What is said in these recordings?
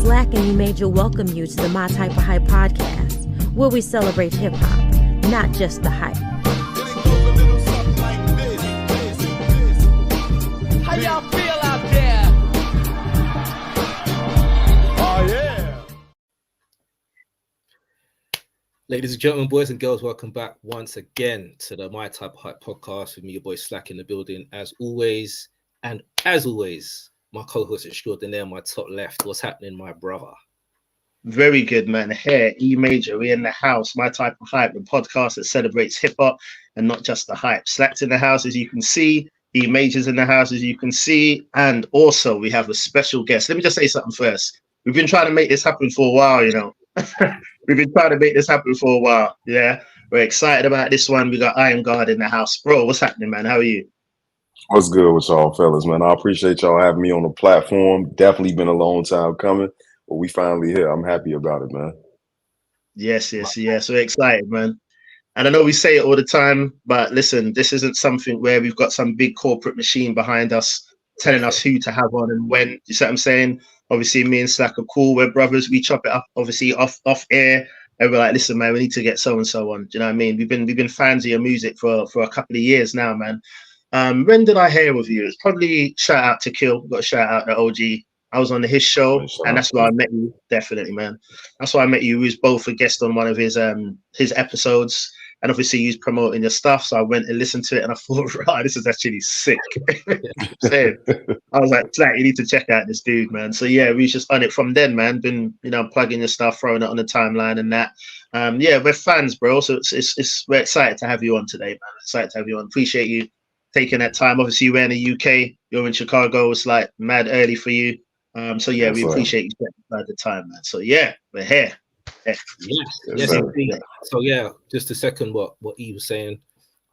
Slack and E-Major welcome you to the My Type of Hype podcast, where we celebrate hip-hop, not just the hype. How y'all feel out there? Oh, yeah. Ladies and gentlemen, boys and girls, welcome back once again to the My Type of Hype podcast with me, your boy Slack in the building, as always. And as always, my co-host extraordinaire, my top left. What's happening, my brother? Very good, man. Here, E-Major, we in the house. My Type of Hype, the podcast that celebrates hip-hop and not just the hype. Slack's in the house, as you can see. E-Major's in the house, as you can see. And also, we have a special guest. Let me just say something first. We've been trying to make this happen for a while, you know. We've been trying to make this happen for a while, yeah. We're excited about this one. We got Iamgawd in the house. Bro, what's happening, man? How are you? What's good with y'all fellas, man? I appreciate y'all having me on the platform. Definitely been a long time coming, but we finally here. I'm happy about it, man. Yes. We're excited, man. And I know we say it all the time, but listen, this isn't something where we've got some big corporate machine behind us telling us who to have on and when. You see what I'm saying? Obviously, me and Slack are cool. We're brothers. We chop it up, obviously, off air. And we're like, listen, man, we need to get so and so on. Do you know what I mean? We've been fans of your music for a couple of years now, man. When did I hear with you? It's probably shout out to Kill. Got a shout out to OG. I was on his show, and that's where I met you. Definitely, man. That's why I met you. We was both a guest on one of his episodes, and obviously he was promoting your stuff. So I went and listened to it, and I thought, right, this is actually sick. I was like, Slack, you need to check out this dude, man. So yeah, we just on it from then, man. Been plugging your stuff, throwing it on the timeline, and that. Yeah, we're fans, bro. So we're excited to have you on today, man. Excited to have you on. Appreciate you taking that time. Obviously, you're in the UK, you're in Chicago. It's like mad early for you. So yeah, we appreciate you spending the time, man. So yeah, we're here. Yes, indeed. So yeah, just to second what E was saying,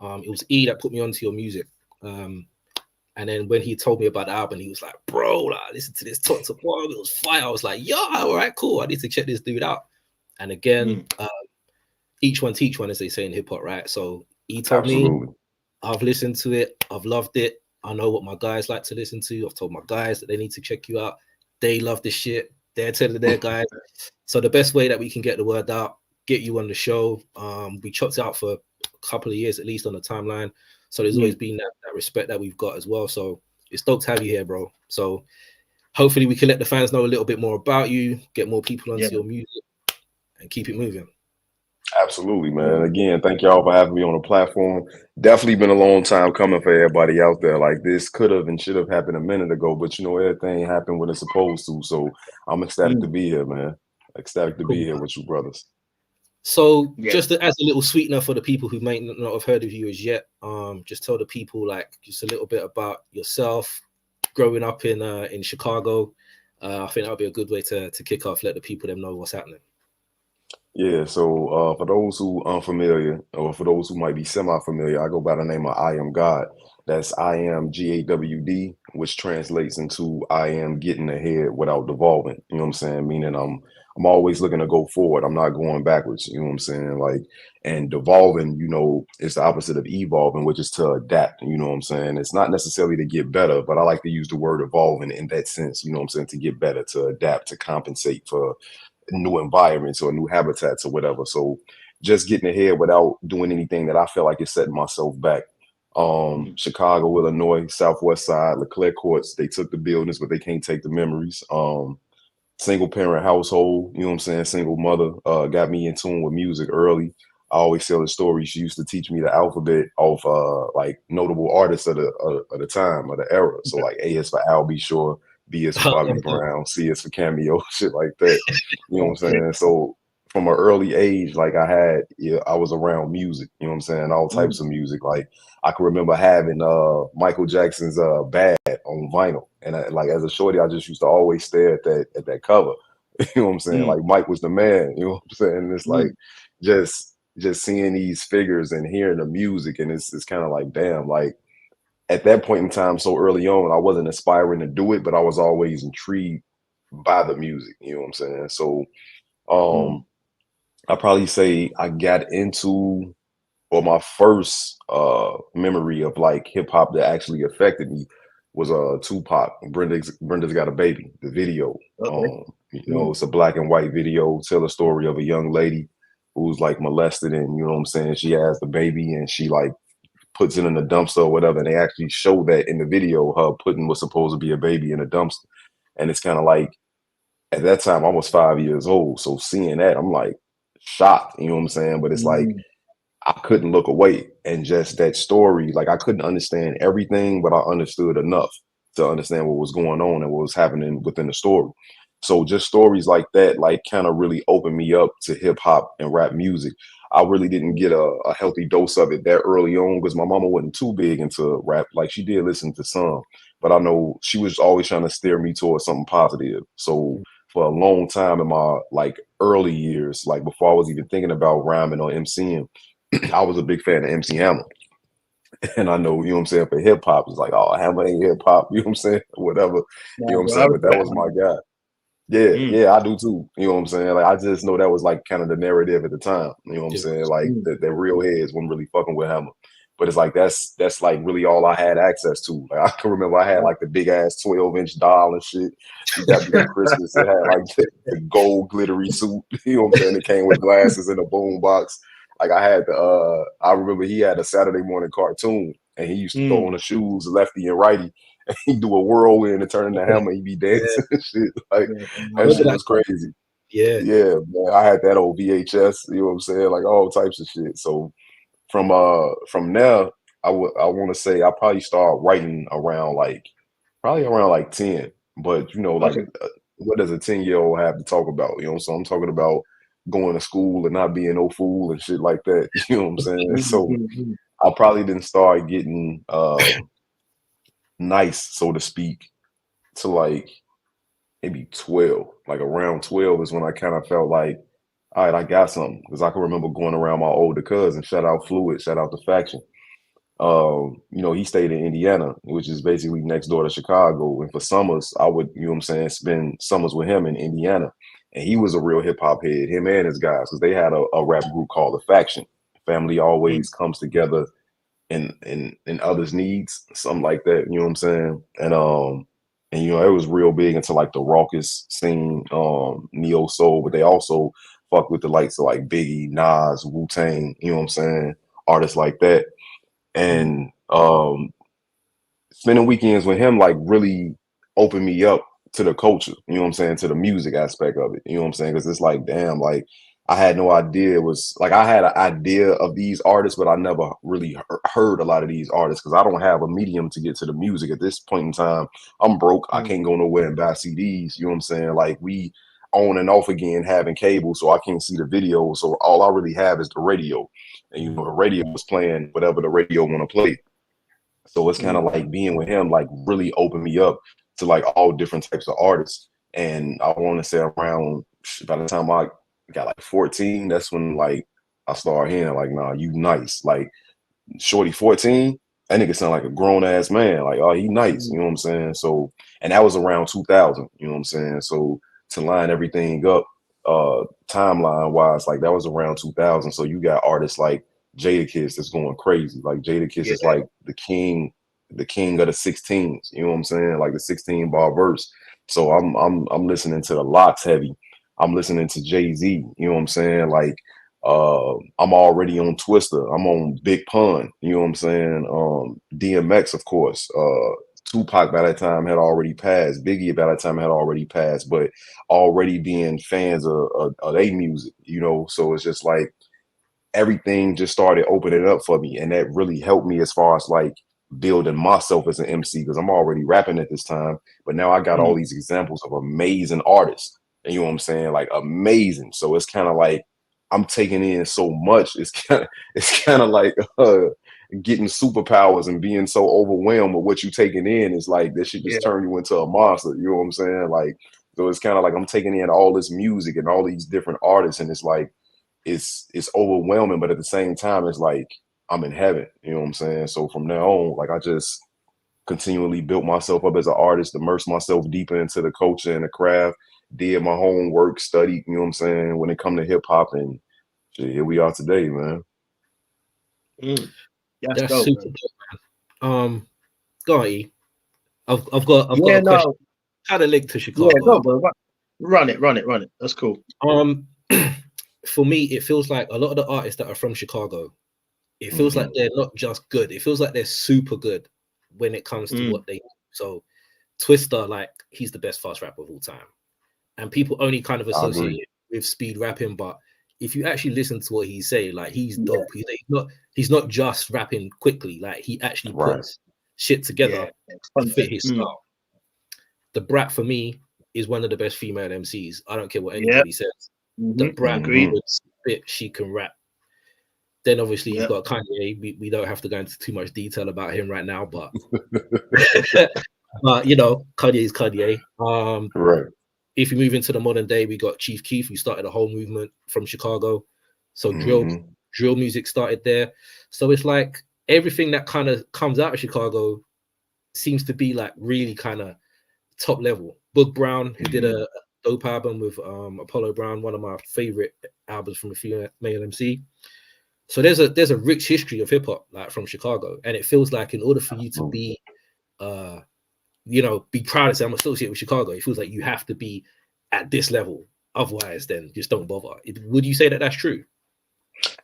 it was E that put me onto your music. And then when he told me about the album, he was like, bro, like, listen to this top, it was fire. I was like, yo, all right, cool. I need to check this dude out. And again, each one teach one, as they say in hip hop, right? So E told me, I've listened to it. I've loved it. I know what my guys like to listen to. I've told my guys that they need to check you out. They love this shit. They're telling their guys. So the best way that we can get the word out, get you on the show. We chopped it out for a couple of years, at least on the timeline. So there's always been that respect that we've got as well. So it's dope to have you here, bro. So hopefully we can let the fans know a little bit more about you, get more people onto your music, and keep it moving. Absolutely, man. Again, thank y'all for having me on the platform. Definitely been a long time coming for everybody out there. Like, this could have and should have happened a minute ago, but everything happened when it's supposed to. So I'm ecstatic to be here, man. Ecstatic to be here with you, brothers. So just as a little sweetener for the people who may not have heard of you as yet, just tell the people like just a little bit about yourself, growing up in Chicago. I think that'll be a good way to kick off, let the people them know what's happening. Yeah, so for those who unfamiliar, or for those who might be semi-familiar, I go by the name of Iamgawd. That's Iamgawd, which translates into I am getting ahead without devolving. You know what I'm saying? Meaning I'm always looking to go forward. I'm not going backwards. You know what I'm saying? Like, and devolving, is the opposite of evolving, which is to adapt. You know what I'm saying? It's not necessarily to get better, but I like to use the word evolving in that sense. You know what I'm saying? To get better, to adapt, to compensate for new environments or new habitats or whatever. So just getting ahead without doing anything that I feel like is setting myself back. Chicago, Illinois, Southwest Side, Leclerc Courts, they took the buildings, but they can't take the memories. Single parent household, you know what I'm saying? Single mother, got me in tune with music early. I always tell the story. She used to teach me the alphabet of like notable artists of the time, of the era. So like A is for Al B. Shore, B is for Bobby Brown, C is for Cameo, shit like that. You know what I'm saying? So from an early age, like I was around music, you know what I'm saying? All types of music. Like I can remember having Michael Jackson's Bad on vinyl. And like as a shorty, I just used to always stare at that cover. You know what I'm saying? Like Mike was the man, you know what I'm saying? And it's like just seeing these figures and hearing the music, and it's kind of like, damn, like at that point in time, so early on, I wasn't aspiring to do it, but I was always intrigued by the music, you know what I'm saying? So I probably say I got into, or my first memory of like hip hop that actually affected me was Tupac, Brenda's Got a Baby, the video. You know, it's a black and white video, tell a story of a young lady who's like molested, and you know what I'm saying, she has the baby and she like puts it in the dumpster or whatever. And they actually show that in the video, her putting what's supposed to be a baby in a dumpster. And it's kind of like, at that time I was 5 years old. So seeing that, I'm like shocked, you know what I'm saying? But it's like, I couldn't look away. And just that story, like I couldn't understand everything, but I understood enough to understand what was going on and what was happening within the story. So just stories like that, like kind of really opened me up to hip hop and rap music. I really didn't get a healthy dose of it that early on because my mama wasn't too big into rap. Like she did listen to some, but I know she was always trying to steer me towards something positive. So for a long time in my like early years, like before I was even thinking about rhyming or MCing, I was a big fan of MC Hammer. And I know, you know what I'm saying, for hip hop, it's like, oh, Hammer ain't hip hop, you know what I'm saying? Whatever. You know what I'm saying? But that was my guy. Yeah, yeah, I do too. You know what I'm saying? Like I just know that was like kind of the narrative at the time. You know what I'm saying? Like the real heads weren't really fucking with Hammer. But it's like that's like really all I had access to. Like I can remember I had like the big ass 12-inch doll and shit. He got me for Christmas. It had like the gold glittery suit. You know what I'm saying? It came with glasses in a boom box. Like I had the I remember he had a Saturday morning cartoon and he used to throw on the shoes lefty and righty. And he'd do a whirlwind and turn into Hammer. He'd be dancing and shit. Like that shit was crazy. Yeah, man. I had that old VHS. You know what I'm saying? Like all types of shit. So from there, I want to say I probably started writing around like 10. But you know, like what does a 10-year-old have to talk about? You know, so I'm talking about going to school and not being no fool and shit like that. You know what I'm saying? So I probably didn't start getting nice, so to speak, to like maybe 12. Like around 12 is when I kind of felt like, all right, I got something. Because I can remember going around my older cousin, shout out Fluid, shout out the Faction. You know, he stayed in Indiana, which is basically next door to Chicago. And for summers, I would, you know what I'm saying, spend summers with him in Indiana. And he was a real hip hop head, him and his guys, because they had a rap group called the Faction. Family always comes together in others' needs, something like that. You know what I'm saying? And you know, it was real big into like the raucous scene, neo soul, but they also fuck with the likes of like Biggie, Nas, Wu-Tang, you know what I'm saying? Artists like that. And spending weekends with him like really opened me up to the culture, you know what I'm saying, to the music aspect of it, you know what I'm saying? Because it's like, damn, like I had no idea. It was like I had an idea of these artists, but I never really heard a lot of these artists because I don't have a medium to get to the music at this point in time. I'm broke. I can't go nowhere and buy CDs. You know what I'm saying? Like we on and off again having cable, so I can't see the video. So all I really have is the radio, and you know the radio was playing whatever the radio want to play. So it's kind of like being with him, like really opened me up to like all different types of artists. And I want to say around by the time I got like 14, that's when like I started hearing like, nah, you nice. Like Shorty 14, that nigga sound like a grown ass man. Like, oh, he nice, you know what I'm saying? So, and that was around 2000, you know what I'm saying? So to line everything up, timeline wise, like that was around 2000. So you got artists like Jadakiss that's going crazy. Like Jadakiss is like the king of the 16s, you know what I'm saying? Like the 16 bar verse. So I'm listening to the Locks heavy. I'm listening to Jay-Z, you know what I'm saying? Like, I'm already on Twister. I'm on Big Pun, you know what I'm saying? DMX, of course. Tupac by that time had already passed. Biggie by that time had already passed, but already being fans of their music, you know? So it's just like everything just started opening up for me. And that really helped me as far as like building myself as an MC because I'm already rapping at this time. But now I got all these examples of amazing artists. And you know what I'm saying? Like amazing. So it's kind of like I'm taking in so much. It's kind of like getting superpowers and being so overwhelmed with what you're taking in. Is like this shit just turn you into a monster. You know what I'm saying? Like so it's kind of like I'm taking in all this music and all these different artists, and it's like it's overwhelming, but at the same time, it's like I'm in heaven. You know what I'm saying? So from now on, like I just continually built myself up as an artist, immersed myself deeper into the culture and the craft. Did my homework, studied, you know what I'm saying, when it come to hip hop, and shit, here we are today, man. That's dope, super man. Go on, E. I've got a question. How to link to Chicago? Yeah, no, bro. Run it. That's cool. For me, it feels like a lot of the artists that are from Chicago, it feels like they're not just good. It feels like they're super good when it comes to what they do. So Twister, like, he's the best fast rapper of all time. And people only kind of associate it with speed rapping, but if you actually listen to what he's saying, like, he's dope. He's not just rapping quickly. Like, he actually puts shit together to fit his style. The Brat, for me, is one of the best female MCs. I don't care what anybody says. The Brat would spit, she can rap. Then obviously you've got Kanye. We don't have to go into too much detail about him right now, but you know, Kanye is Kanye. Right. If you move into the modern day, we got Chief Keef, who started a whole movement from Chicago. So drill music started there. So it's like everything that kind of comes out of Chicago seems to be like really kind of top level. Boog Brown, who did a dope album with Apollo Brown, one of my favorite albums from a female MC. So there's a rich history of hip hop, like, from Chicago, and it feels like in order for you to be you know, be proud to say I'm associated with Chicago, it feels like you have to be at this level. Otherwise, then just don't bother. Would you say that that's true?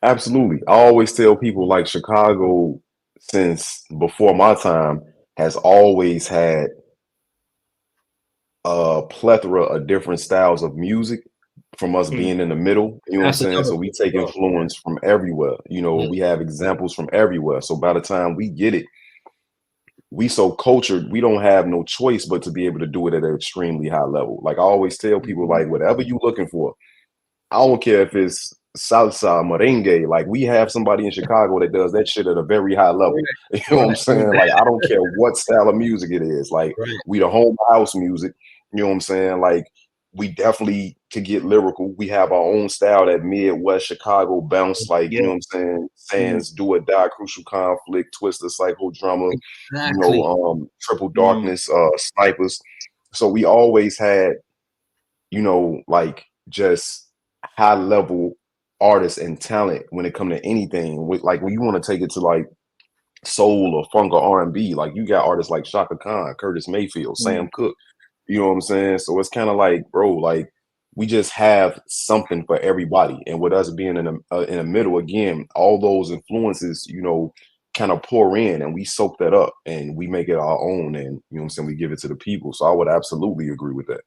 Absolutely. I always tell people, like, Chicago, since before my time, has always had a plethora of different styles of music from us being in the middle. You know what I'm saying? So we take influence from everywhere. You know, we have examples from everywhere. So by the time we get it, we so cultured, we don't have no choice but to be able to do it at an extremely high level. Like, I always tell people, like, whatever you're looking for, I don't care if it's salsa, merengue, like, we have somebody in Chicago that does that shit at a very high level. You know what I'm saying? Like, I don't care what style of music it is. Like, we the home house music, you know what I'm saying? Like, we definitely could get lyrical. We have our own style, that Midwest Chicago bounce, like, you know what I'm saying? Sands, Do or Die, Crucial Conflict, Twister, Psycho Drama, you know, Triple Darkness, Snipers. So we always had, you know, like, just high level artists and talent when it come to anything. Like, when you want to take it to, like, soul or funk or R&B, like, you got artists like Shaka Khan, Curtis Mayfield, Sam Cooke. You know what I'm saying? So it's kind of like, bro, like, we just have something for everybody. And with us being in the middle, again, all those influences, you know, kind of pour in, and we soak that up and we make it our own. And, you know what I'm saying, we give it to the people. So I would absolutely agree with that.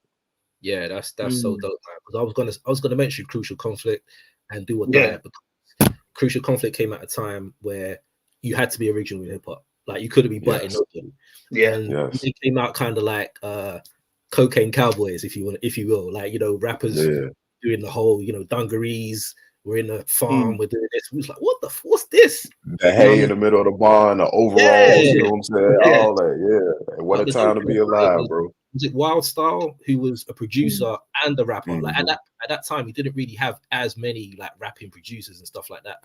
Yeah, that's so dope, man. Because I was gonna mention Crucial Conflict and Do or Die, because Crucial Conflict came at a time where you had to be original in hip hop. Like, you couldn't be biting nobody. And it came out kind of like Cocaine Cowboys, if you will, like, you know, rappers doing the whole, you know, dungarees. We're in the farm. We're doing this. We was like, what's this? The hay in the middle of the barn, the overalls. You know what I'm saying? All that. And what a time to be alive, bro. Was it Wild Style, who was a producer and a rapper? Like, at that time, we didn't really have as many, like, rapping producers and stuff like that.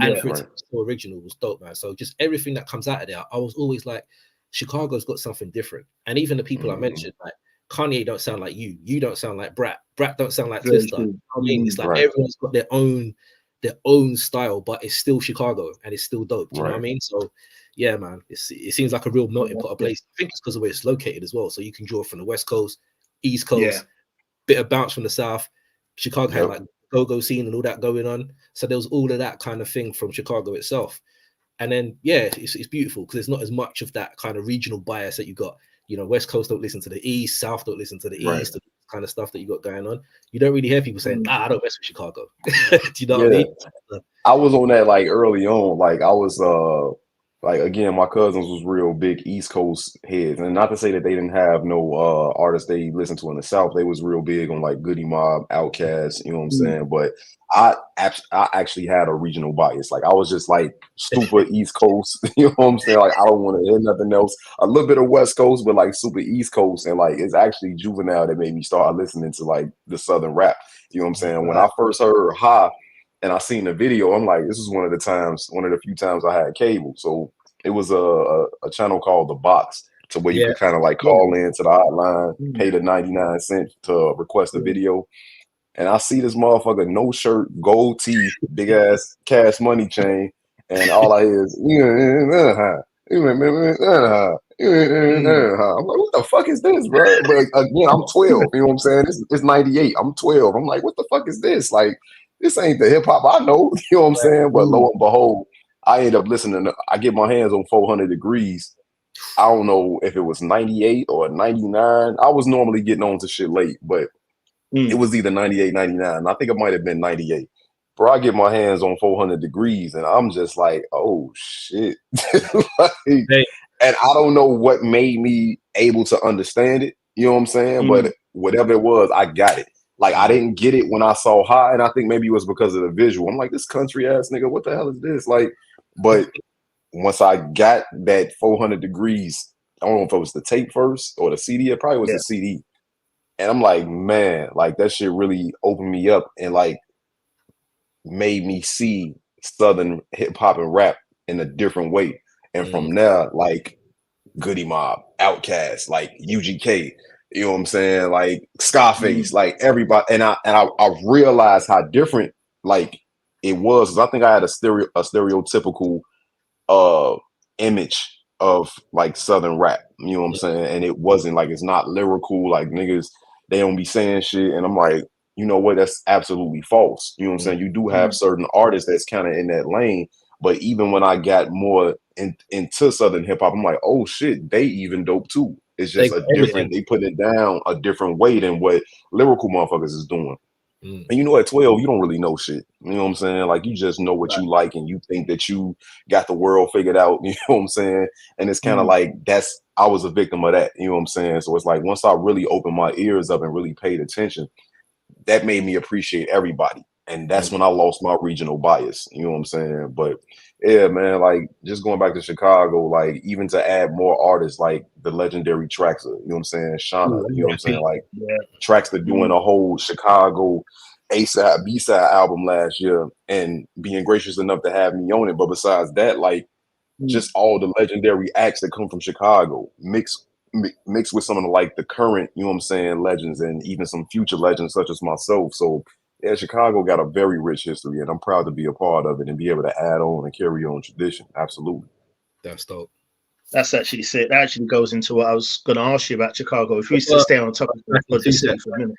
And for it to be so original was dope, man. So just everything that comes out of there, I was always like, Chicago's got something different. And even the people I mentioned, like, Kanye don't sound like you. You don't sound like Brat. Brat don't sound like Twister. I mean, it's like everyone's got their own style, but it's still Chicago and it's still dope. Do you know what I mean? So yeah, man, it seems like a real melting pot of place. I think it's because of where it's located as well. So you can draw from the West Coast, East Coast, bit of bounce from the South. Chicago had like go-go scene and all that going on. So there was all of that kind of thing from Chicago itself. And then it's beautiful because there's not as much of that kind of regional bias that you got. You know, West Coast don't listen to the East, South don't listen to the East, the kind of stuff that you got going on. You don't really hear people saying, I don't mess with Chicago. Do you know what I mean? I was on that, like, early on. Like, I was like, again, my cousins was real big East Coast heads, and not to say that they didn't have no artists they listened to in the South. They was real big on, like, Goody Mob, Outkast, you know what I'm saying? But I actually had a regional bias. Like, I was just like super East Coast, you know what I'm saying? Like, I don't want to hear nothing else. A little bit of West Coast, but like super East Coast. And like, it's actually Juvenile that made me start listening to like the Southern rap. You know what I'm saying? When I first heard Ha and I seen the video, I'm like, this is one of the few times I had cable. So it was a channel called The Box, to where you could kind of like call in to the hotline, pay the 99 cents to request a video. And I see this motherfucker, no shirt, gold teeth, big ass Cash Money chain, and all I hear is, you I'm like, what the fuck is this, bro? But again, I'm 12. You know what I'm saying? It's 98. I'm 12. I'm like, what the fuck is this? Like, this ain't the hip hop I know. You know what I'm saying? But lo and behold, I end up listening to, I get my hands on 400 Degrees. I don't know if it was 98 or 99. I was normally getting on to shit late, but it was either 98, 99. I think it might have been 98. Bro, I get my hands on 400 Degrees and I'm just like, oh shit. Like, and I don't know what made me able to understand it. You know what I'm saying? But whatever it was, I got it. Like, I didn't get it when I saw High, and I think maybe it was because of the visual. I'm like, this country ass nigga, what the hell is this? Like, but once I got that 400 Degrees, I don't know if it was the tape first or the CD. It probably was the CD. And I'm like, man, like that shit really opened me up and like made me see Southern hip hop and rap in a different way. And from there, like Goody Mob, Outkast, like UGK, you know what I'm saying? Like Scarface, like everybody. And I realized how different like it was. I think I had a stereotypical image of like Southern rap, you know what I'm saying? And it wasn't like, it's not lyrical, like niggas, they don't be saying shit. And I'm like, you know what, that's absolutely false. You know what I'm saying? You do have certain artists that's kind of in that lane, but even when I got more into Southern hip hop, I'm like, oh shit, they even dope too. It's just a different, they put it down a different way than what lyrical motherfuckers is doing. And you know, at 12, you don't really know shit. You know what I'm saying? Like, you just know what you like and you think that you got the world figured out. You know what I'm saying? And it's kind of like, I was a victim of that. You know what I'm saying? So it's like, once I really opened my ears up and really paid attention, that made me appreciate everybody. And that's when I lost my regional bias. You know what I'm saying? But yeah, man, like just going back to Chicago, like even to add more artists like the legendary Traxxer, you know what I'm saying? Shauna, you know what I'm saying? Like Traxxer doing a whole Chicago A-side, B-side album last year and being gracious enough to have me on it. But besides that, like just all the legendary acts that come from Chicago mixed with some of the like the current, you know what I'm saying, legends and even some future legends such as myself. So yeah, Chicago got a very rich history, and I'm proud to be a part of it and be able to add on and carry on tradition. Absolutely. That's dope. That's actually sick. That actually goes into what I was going to ask you about Chicago. If we used to stay on top of it for a minute.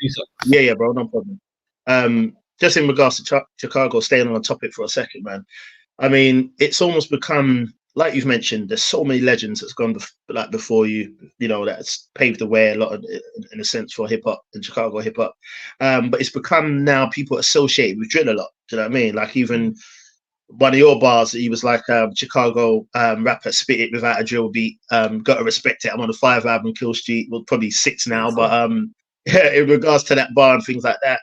Yeah, bro, no problem. Just in regards to Chicago, staying on the topic for a second, man. I mean, it's almost become, like you've mentioned, there's so many legends that's gone before you, you know, that's paved the way a lot of, in a sense, for hip hop and Chicago hip hop. But it's become now people associated with drill a lot. Do you know what I mean? Like even one of your bars, he was like Chicago rapper, spit it without a drill beat. Gotta respect it. I'm on the 5 album, Kill Street. Well, probably 6 now, but in regards to that bar and things like that,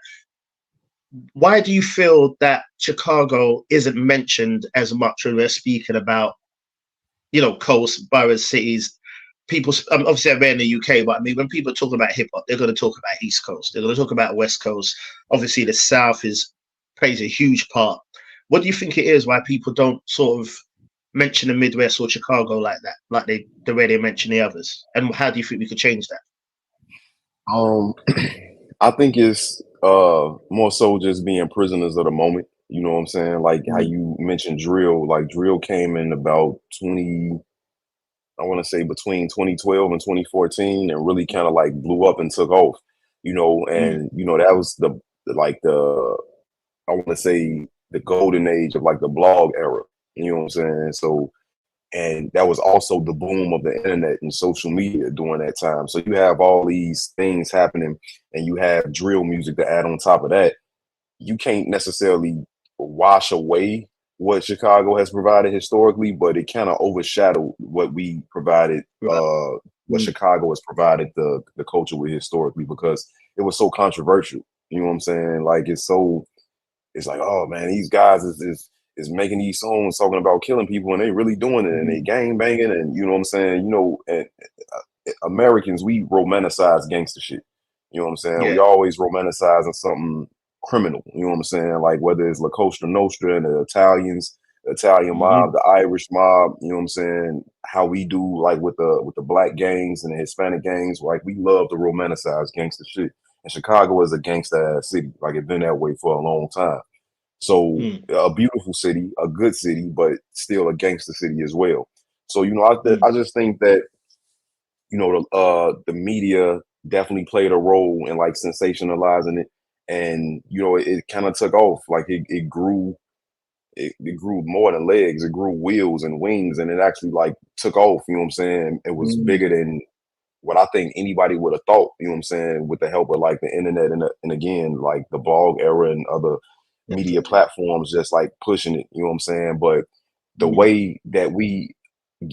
why do you feel that Chicago isn't mentioned as much when we're speaking about, you know, coast, boroughs, cities? People, obviously I'm in the UK, but I mean, when people talk about hip hop, they're going to talk about East Coast. They're going to talk about West Coast. Obviously, the South plays a huge part. What do you think it is why people don't sort of mention the Midwest or Chicago like that, like the way they mention the others? And how do you think we could change that? I think it's more so just being prisoners of the moment. You know what I'm saying? Like how you mentioned drill, like drill came in about I want to say between 2012 and 2014 and really kind of like blew up and took off, you know, and you know, that was I want to say the golden age of like the blog era, you know what I'm saying? So, and that was also the boom of the internet and social media during that time. So you have all these things happening and you have drill music to add on top of that. You can't necessarily wash away what Chicago has provided historically, but it kind of overshadowed what we provided, what Chicago has provided the culture with historically, because it was so controversial. You know what I'm saying? Like it's like, oh man, these guys is making these songs talking about killing people and they really doing it and they gang banging and you know what I'm saying? You know, and Americans, we romanticize gangster shit. You know what I'm saying? We always romanticizing something criminal, you know what I'm saying? Like whether it's La Costa Nostra and the Italians, the Italian mob, the Irish mob, you know what I'm saying? How we do like with the black gangs and the Hispanic gangs, like we love to romanticize gangster shit. And Chicago is a gangster ass city. Like it's been that way for a long time. So a beautiful city, a good city, but still a gangster city as well. So, you know, I just think that you know, the media definitely played a role in like sensationalizing it, and you know, it kind of took off. Like it grew. It grew more than legs. It grew wheels and wings, and it actually like took off. You know what I'm saying? It was bigger than what I think anybody would have thought. You know what I'm saying? With the help of like the internet and again like the blog era and other media platforms, just like pushing it. You know what I'm saying? But the way that we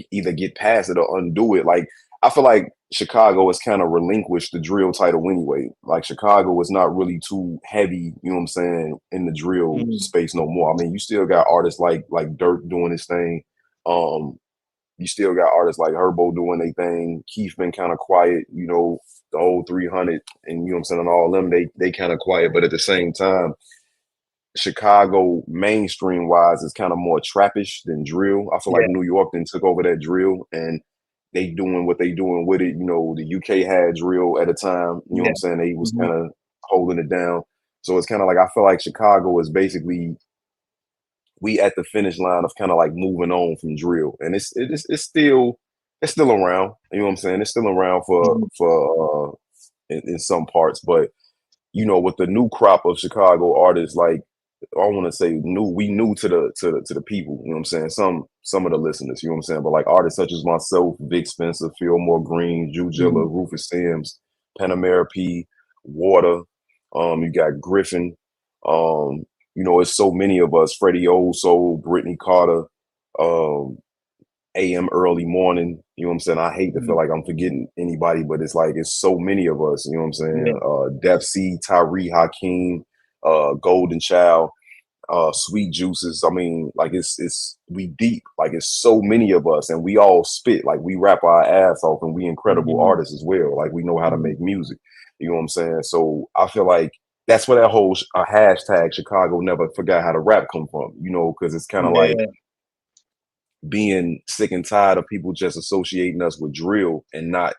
either get past it or undo it, like I feel like Chicago has kind of relinquished the drill title anyway. Like Chicago is not really too heavy, you know what I'm saying, in the drill space no more. I mean, you still got artists like Dirk doing his thing. You still got artists like Herbo doing their thing. Keith been kind of quiet, you know, the old 300 and you know what I'm saying, and all them, they kind of quiet, but at the same time, Chicago mainstream wise is kind of more trappish than drill. I feel like New York then took over that drill and they doing what they doing with it. You know, the UK had drill at a time, you know what I'm saying? They was kind of holding it down. So it's kind of like, I feel like Chicago is basically, we at the finish line of kind of like moving on from drill. And it's still around, you know what I'm saying? It's still around for in some parts, but you know, with the new crop of Chicago artists, like I want to say we new to the people, you know what I'm saying? Some of the listeners, you know what I'm saying? But like artists such as myself, Vic Spencer, Fillmore Green, Jujilla, Rufus Sims, Panamera P, Water, you got Griffin, you know, it's so many of us, Freddie Old Soul, Brittany Carter, AM Early Morning, you know what I'm saying? I hate to feel like I'm forgetting anybody, but it's like it's so many of us, you know what I'm saying? Def C, Tyree Hakeem, Golden Child, Sweet Juices. I mean, like it's we deep, like it's so many of us, and we all spit, like we rap our ass off, and we incredible artists as well. Like we know how to make music, you know what I'm saying? So I feel like that's where that whole hashtag Chicago never forgot how to rap come from, you know, because it's kind of like being sick and tired of people just associating us with drill and not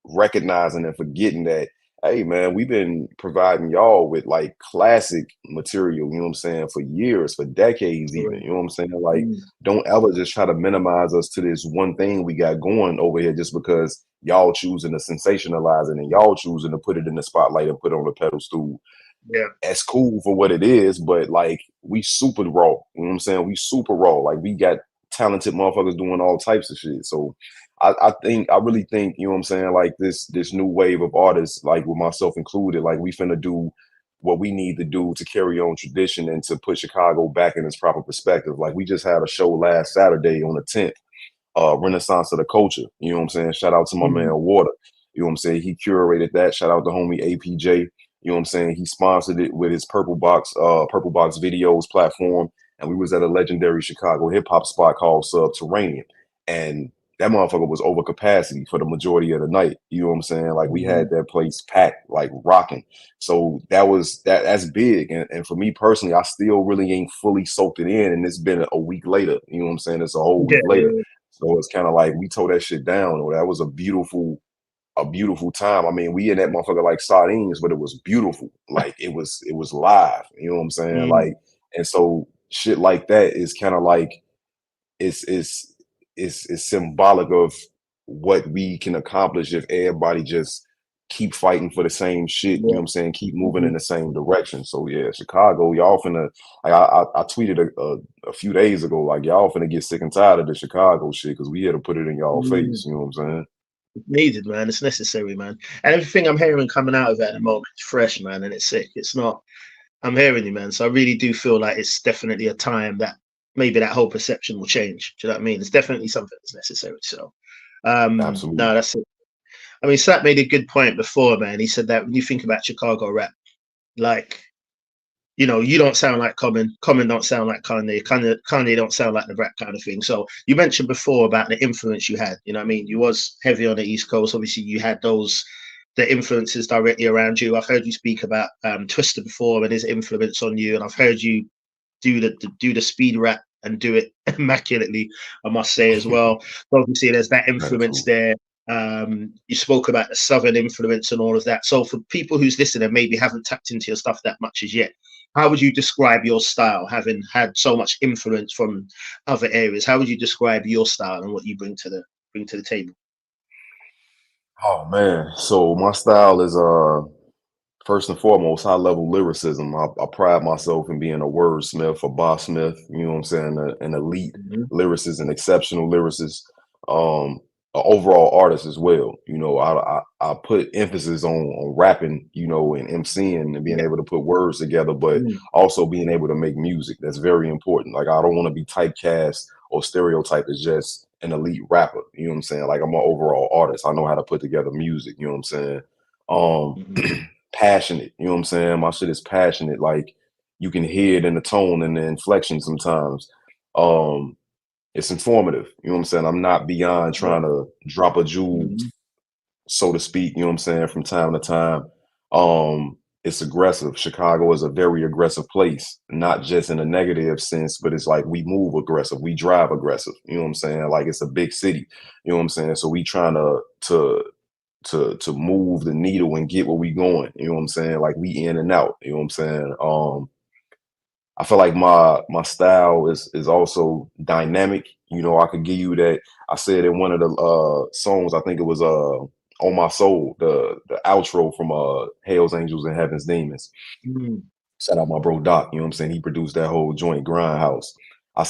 recognizing and forgetting that, hey man, we've been providing y'all with like classic material, you know what I'm saying, for years, for decades even, you know what I'm saying? Like, don't ever just try to minimize us to this one thing we got going over here just because y'all choosing to sensationalize it and y'all choosing to put it in the spotlight and put it on the pedestal. Yeah, that's cool for what it is, but like we super raw, you know what I'm saying? We super raw. Like we got talented motherfuckers doing all types of shit. So I really think, you know what I'm saying, like this new wave of artists, like with myself included, like we finna do what we need to do to carry on tradition and to put Chicago back in its proper perspective. Like we just had a show last Saturday on the 10th, Renaissance of the Culture. You know what I'm saying? Shout out to my man Water. You know what I'm saying? He curated that. Shout out to homie APJ. You know what I'm saying? He sponsored it with his Purple Box Videos platform. And we was at a legendary Chicago hip hop spot called Subterranean. And that motherfucker was over capacity for the majority of the night. You know what I'm saying? Like we had that place packed, like rocking. So that's big. And for me personally, I still really ain't fully soaked it in. And it's been a week later. You know what I'm saying? It's a whole week later. So it's kind of like we tore that shit down. Or that was a beautiful time. I mean, we in that motherfucker like sardines, but it was beautiful. Like it was live. You know what I'm saying? Like, and so shit like that is kind of like it's symbolic of what we can accomplish if everybody just keep fighting for the same shit. You know what I'm saying? Keep moving in the same direction. So yeah, Chicago, y'all finna. Like I tweeted a few days ago, like y'all finna get sick and tired of the Chicago shit because we here to put it in y'all face. You know what I'm saying? It's needed, man. It's necessary, man. And everything I'm hearing coming out of it at the moment is fresh, man, and it's sick. It's not. I'm hearing you, man. So I really do feel like it's definitely a time that maybe that whole perception will change. Do you know what I mean? It's definitely something that's necessary. So, Absolutely. No, that's it. I mean, Slap made a good point before, man. He said that when you think about Chicago rap, like, you know, you don't sound like Common don't sound like Kanye, Kanye don't sound like the rap kind of thing. So you mentioned before about the influence you had, you know what I mean? You was heavy on the East Coast. Obviously, you had the influences directly around you. I've heard you speak about Twister before and his influence on you, and I've heard you do the speed rap and do it immaculately, I must say as well. So obviously, there's that influence there. You spoke about the Southern influence and all of that. So for people who's listening and maybe haven't tapped into your stuff that much as yet, how would you describe your style, having had so much influence from other areas? How would you describe your style and what you bring to the table? Oh man, so my style is first and foremost high level lyricism. I pride myself in being a wordsmith, a bossmith. You know what I'm saying? An elite Mhm. lyricist, an exceptional lyricist, an overall artist as well. You know, I put emphasis on rapping. You know, and MCing and being Yeah. able to put words together, but Mm. also being able to make music. That's very important. Like I don't want to be typecast or stereotyped as just an elite rapper. You know what I'm saying? Like I'm an overall artist. I know how to put together music. You know what I'm saying? Mhm. Passionate. You know what I'm saying? My shit is passionate. Like you can hear it in the tone and the inflection sometimes. Um, it's informative. You know what I'm saying? I'm not beyond Yeah. trying to drop a jewel, Mhm. so to speak. You know what I'm saying? From time to time. It's aggressive. Chicago is a very aggressive place, not just in a negative sense, but it's like we move aggressive, we drive aggressive. You know what I'm saying? Like it's a big city. You know what I'm saying? So we trying to move the needle and get where we going. You know what I'm saying? Like we in and out. You know what I'm saying? I feel like my style is also dynamic. You know, I could give you that. I said in one of the songs, I think it was On My Soul, the outro from Hell's Angels and Heaven's Demons. Mm. Shout out my bro Doc, you know what I'm saying? He produced that whole joint Grindhouse.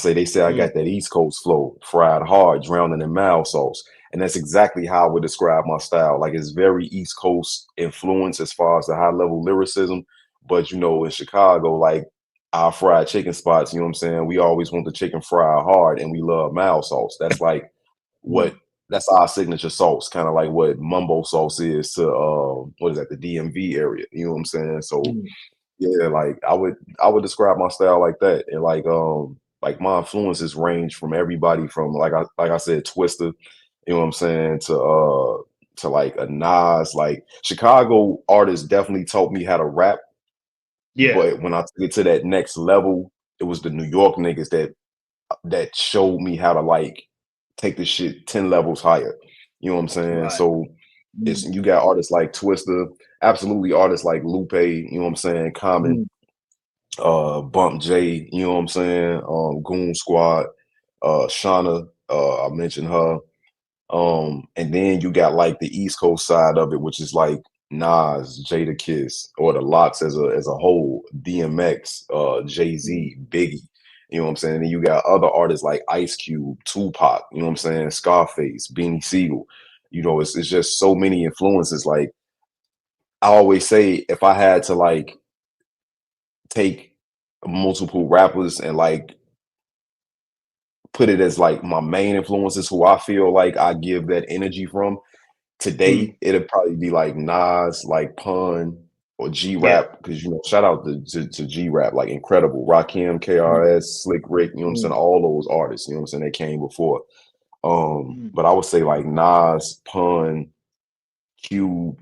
They say I Mm. got that East Coast flow, fried hard, drowning in mild sauce. And that's exactly how I would describe my style. Like it's very East Coast influence as far as the high level lyricism. But you know, in Chicago, like our fried chicken spots, you know what I'm saying? We always want the chicken fried hard and we love mild sauce. That's like Mm. what that's our signature sauce, kind of like what mumbo sauce is to what is that, the DMV area. You know what I'm saying? So Mm. yeah, like I would describe my style like that. And like my influences range from everybody from like I said, Twister, you know what I'm saying, to like a Nas. Like Chicago artists definitely taught me how to rap, Yeah. but when I took it to that next level, it was the New York niggas that showed me how to like take the shit 10 levels higher. You know what I'm saying? Right. So it's Mm. you got artists like Twister, absolutely artists like Lupe, you know what I'm saying, Common, Mm. Bump J, you know what I'm saying, Goon Squad, Shauna, I mentioned her. And then you got like the East Coast side of it, which is like Nas, Jada Kiss, or the Lox as a whole, DMX, Mm. Jay-Z, Biggie. You know what I'm saying? And then you got other artists like Ice Cube, Tupac, you know what I'm saying, Scarface, Beanie Siegel. You know, it's just so many influences. Like I always say, if I had to like take multiple rappers and like put it as like my main influences who I feel like I give that energy from Mm. today, it'd probably be like Nas, like Pun or G Yeah. Rap, because you know, shout out to G Rap, like incredible. Rakim, KRS, Slick Rick, you know what I'm saying? Mm. All those artists, you know what I'm saying, they came before. Mm. But I would say like Nas, Pun, Cube,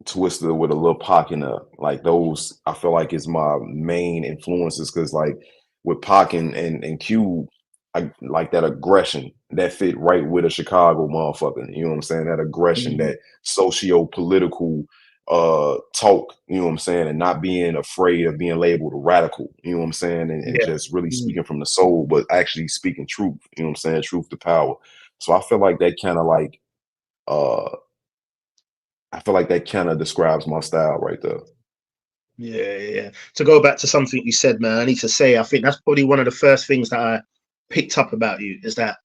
Twister with a little Pac in there. Like those, I feel like is my main influences because like with Pac and Cube, I like that aggression that fit right with a Chicago motherfucker. You know what I'm saying? That aggression, Mm. that socio-political talk, you know what I'm saying, and not being afraid of being labeled radical, you know what I'm saying, and Yeah. just really Mm. speaking from the soul, but actually speaking truth, you know what I'm saying, truth to power. So I feel like that kind of like uh I feel like that kind of describes my style right there. Yeah, yeah. To go back to something you said, man, I need to say, I think that's probably one of the first things that I picked up about you is that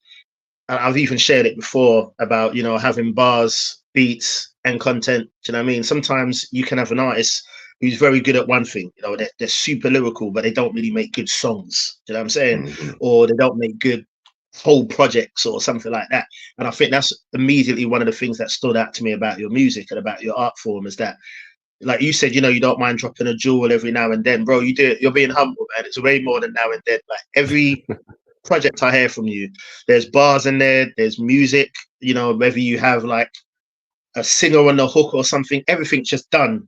I've even shared it before about, having bars, beats, and content. Do you know what I mean? Sometimes you can have an artist who's very good at one thing, they're super lyrical, but they don't really make good songs. Do you know what I'm saying? Mhm. Or they don't make good whole projects or something like that. And I think that's immediately one of the things that stood out to me about your music and about your art form is that, like you said, you don't mind dropping a jewel every now and then, bro. You do it. You're being humble, man. It's way more than now and then. Like every project I hear from you, there's bars in there, there's music, whether you have like a singer on the hook or something, everything's just done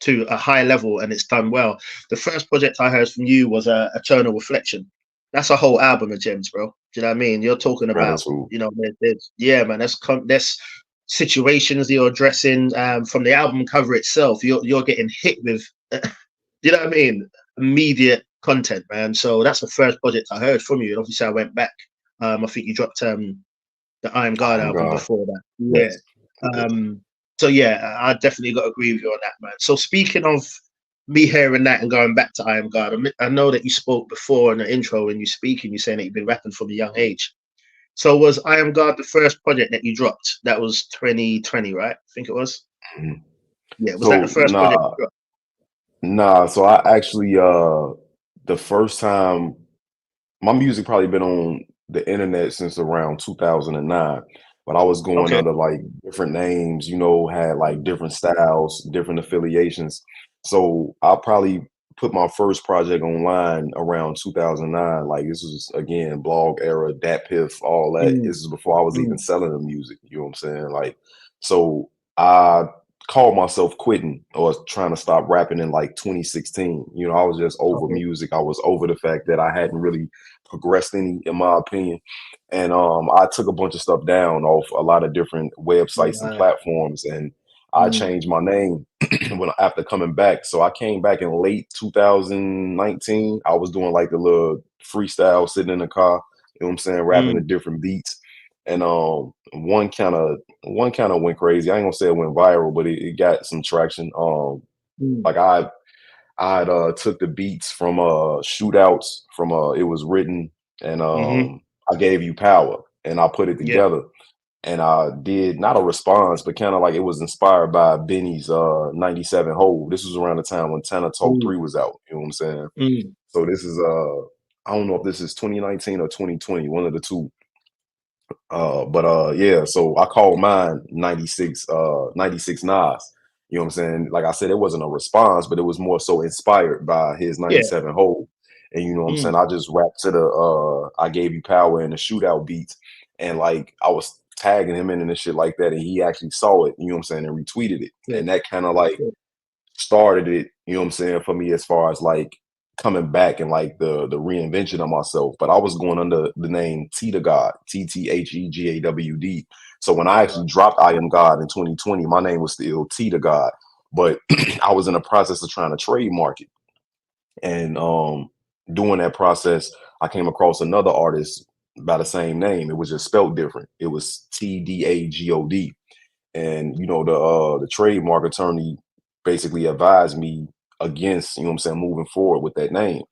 to a high level and it's done well. The first project I heard from you was Eternal Reflection. That's a whole album of gems, bro. Do you know what I mean? You're talking about, Gratitude. yeah, man, that's situations you're addressing from the album cover itself. You're getting hit with, you know what I mean? Immediate content, man. So that's the first project I heard from you. And obviously I went back. I think you dropped the Iamgawd I am album God. before that. Yeah. Yes. So yeah, I definitely got to agree with you on that, man. So speaking of me hearing that and going back to Iamgawd, I know that you spoke before in the intro when you speaking, you're saying that you've been rapping from a young age. So was Iamgawd the first project that you dropped? That was 2020, right? I think it was. Mhm. Yeah, was that the So first project you dropped? so I actually the first time my music probably been on the internet since around 2009, but I was going Okay. under like different names, had like different styles, different affiliations. So I probably put my first project online around 2009. Like this was again blog era, Dat Piff, all that. Mm, This is before I was even mm, selling the music. You know what I'm saying? Like, so I called myself quitting or trying to stop rapping in like 2016. I was just over okay. music. I was over the fact that I hadn't really progressed any, in my opinion. And I took a bunch of stuff down off a lot of different websites and Right. platforms, and I Mm, changed my name when after coming back. So I came back in late 2019. I was doing like the little freestyle sitting in the car, you know what I'm saying, rapping the mm, different beats. And one kind of went crazy. I ain't gonna say it went viral, but it got some traction. mm, Like I had took the beats from shootouts from it was written, and mm-hmm. I gave you power, and I put it Yeah. together, and I did not a response, but kind of like it was inspired by Benny's 97 Hole. This was around the time when Tana Talk Mm, 3 was out, you know what I'm saying? mm, So this is I don't know if this is 2019 or 2020, one of the two. But yeah, so I called mine 96 Nas. You know what I'm saying? Like I said, it wasn't a response, but it was more so inspired by his yeah. 97 Hole. And you know what I'm saying? Mm, I just rapped to the I gave you power and the shootout beats, and like I was tagging him in and shit like that, and he actually saw it, you know what I'm saying, and retweeted it. yeah. And that kind of like Yeah. started it, you know what I'm saying, for me as far as like coming back and like the reinvention of myself. But I was going under the name T to God, TTHEGAWD. So when I actually dropped Iamgawd in 2020, my name was still T to God. But I was in the process of trying to trademark it. And doing that process, I came across another artist by the same name. It was just spelled different. It was TDAGOD. And the trademark attorney basically advised me against, you know what I'm saying, moving forward with that name.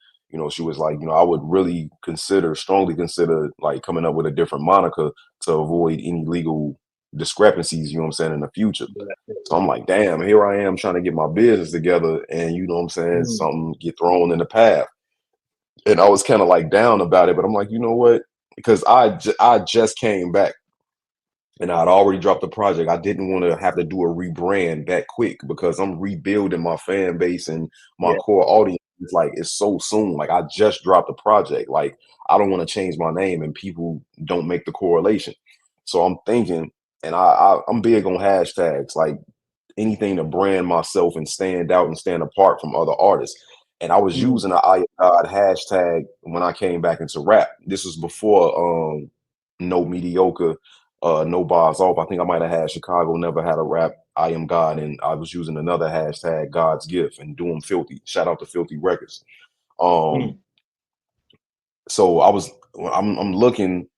She was like, I would really strongly consider like coming up with a different moniker to avoid any legal discrepancies, you know what I'm saying, in the future. Yeah. So I'm like, damn, here I am trying to get my business together, and you know what I'm saying, Mm, something get thrown in the path. And I was kind of like down about it, but I'm like, you know what? Because I just came back and I'd already dropped the project. I didn't want to have to do a rebrand that quick because I'm rebuilding my fan base and my yeah. core audience. It's like it's so soon. Like I just dropped the project. Like I don't want to change my name and people don't make the correlation. So I'm thinking, and I'm big on hashtags, like anything to brand myself and stand out and stand apart from other artists. And I was Mm, using the I Am God hashtag when I came back into rap. This was before No Mediocre, No Bars Off. I think I might have had Chicago Never Had a Rap, I Am God, and I was using another hashtag, God's Gift, and doing Filthy. Shout out to Filthy Records. Um, mm, so I'm looking.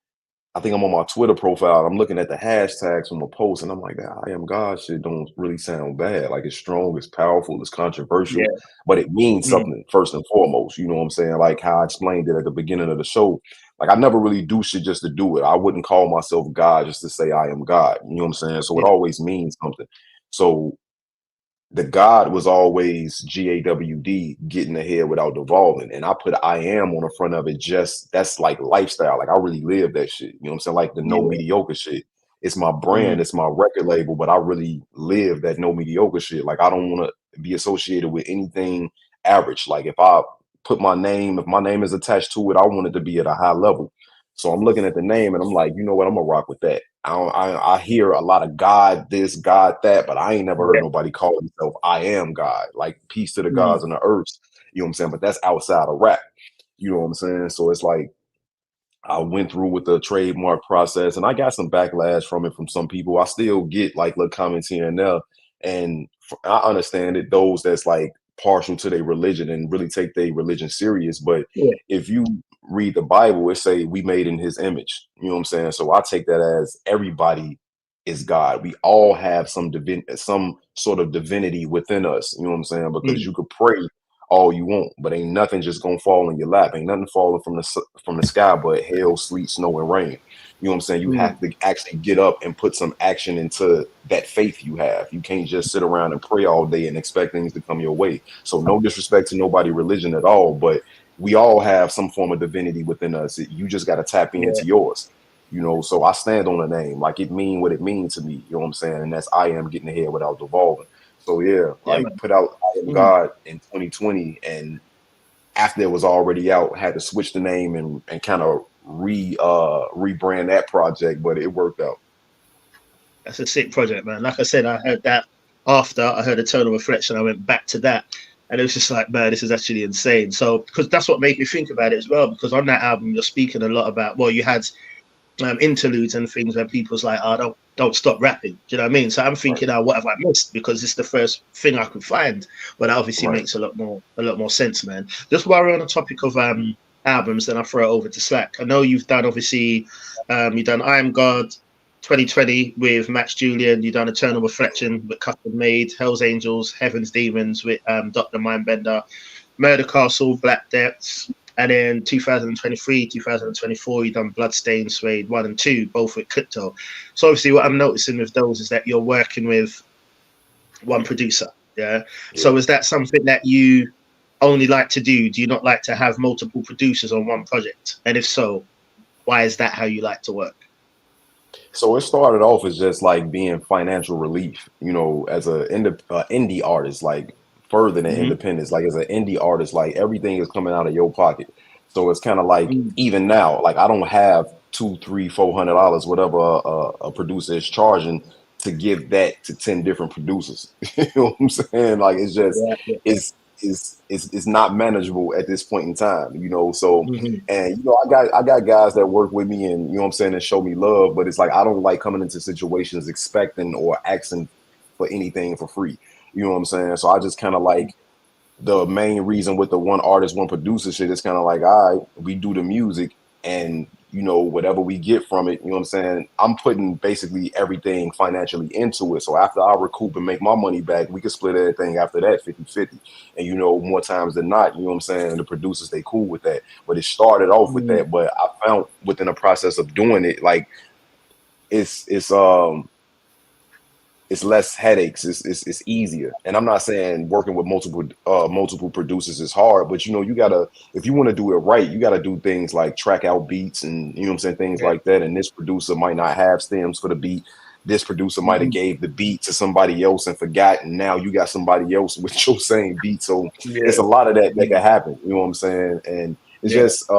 I think I'm on my Twitter profile. I'm looking at the hashtags from a post, and I'm like, that I Am God shit don't really sound bad. Like it's strong, it's powerful, it's controversial, yeah. but it means Mm, something first and foremost. You know what I'm saying? Like how I explained it at the beginning of the show. Like I never really do shit just to do it. I wouldn't call myself God just to say I am God. You know what I'm saying? So it yeah. always means something. So the God was always GAWD, getting ahead without devolving. And I put I am on the front of it. Just that's like lifestyle. Like I really live that shit. You know what I'm saying? Like the no Yeah. mediocre shit. It's my brand, Mm, it's my record label, but I really live that no mediocre shit. Like I don't want to be associated with anything average. Like if my name is attached to it, I want it to be at a high level. So I'm looking at the name and I'm like, you know what? I'm gonna rock with that. I hear a lot of God this, God that, but I ain't never heard yeah. nobody call himself I am God. Like peace to the Mm, gods and the earth. You know what I'm saying? But that's outside of rap. You know what I'm saying? So it's like I went through with the trademark process and I got some backlash from it from some people. I still get like little comments here and there. And I understand it, those that's like partial to their religion and really take their religion serious. But yeah. if you read the Bible, it say we made in his image. You know what I'm saying? So I take that as everybody is God. We all have some sort of divinity within us. You know what I'm saying? Because you could pray all you want, but ain't nothing just gonna fall in your lap. Ain't nothing falling from the sky but hail, sleet, snow, and rain. You know what I'm saying? You have to actually get up and put some action into that faith you have. You can't just sit around and pray all day and expect things to come your way. So no disrespect to nobody religion at all, but we all have some form of divinity within us. You just got to tap into yours. You know, so I stand on the name. Like, it mean what it means to me. You know what I'm saying? And that's I am getting ahead without devolving. So put out Iamgawd in 2020, and after it was already out, had to switch the name and kind of rebrand that project, but it worked out. That's a sick project, man. Like I said, I heard that after I heard Eternal Reflection, I went back to that, and it was just like, man, this is actually insane. So, because that's what made me think about it as well, because on that album, you're speaking a lot about, well, you had interludes and things where people's like, oh, don't stop rapping. Do you know what I mean? So I'm thinking, what have I missed? Because it's the first thing I could find. But that obviously makes a lot more sense, man. Just while we're on the topic of albums, then I'll throw it over to Slack. I know you've done, obviously, you've done Iamgawd 2020 with Max Julian, you've done Eternal Reflection with Custom Made, Hell's Angels, Heaven's Demons with Dr. Mindbender, Murder Castle, Black Depths. And then 2023, 2024, you've done Bloodstain, Suede 1 and 2, both with Crypto. So obviously what I'm noticing with those is that you're working with one producer. Yeah. So is that something that you only like to do? Do you not like to have multiple producers on one project? And if so, why is that how you like to work? So it started off as just like being financial relief, you know, as a indie artist, like further than independence. Like, as an indie artist, like everything is coming out of your pocket. So it's kind of like, even now, like I don't have $200, $300, $400, whatever a producer is charging, to give that to 10 different producers. You know what I'm saying? Like, it's just it's not manageable at this point in time, you know. So and you know, I got guys that work with me, and you know what I'm saying, and show me love, but it's like I don't like coming into situations expecting or asking for anything for free. You know what I'm saying? So I just kind of like, the main reason with the one artist, one producer shit is kind of like, all right, we do the music, and you know, whatever we get from it, you know what I'm saying, I'm putting basically everything financially into it. So after I recoup and make my money back, we can split everything after that 50-50. And you know, more times than not, you know what I'm saying, the producers, they cool with that. But it started off with that, but I found within the process of doing it, like it's less headaches. It's easier. And I'm not saying working with multiple producers is hard, but you know, you gotta, if you want to do it right, you gotta do things like track out beats and, you know what I'm saying, things like that. And this producer might not have stems for the beat. This producer might have gave the beat to somebody else and forgot, and now you got somebody else with your same beat. So it's a lot of that can happen. You know what I'm saying? And it's just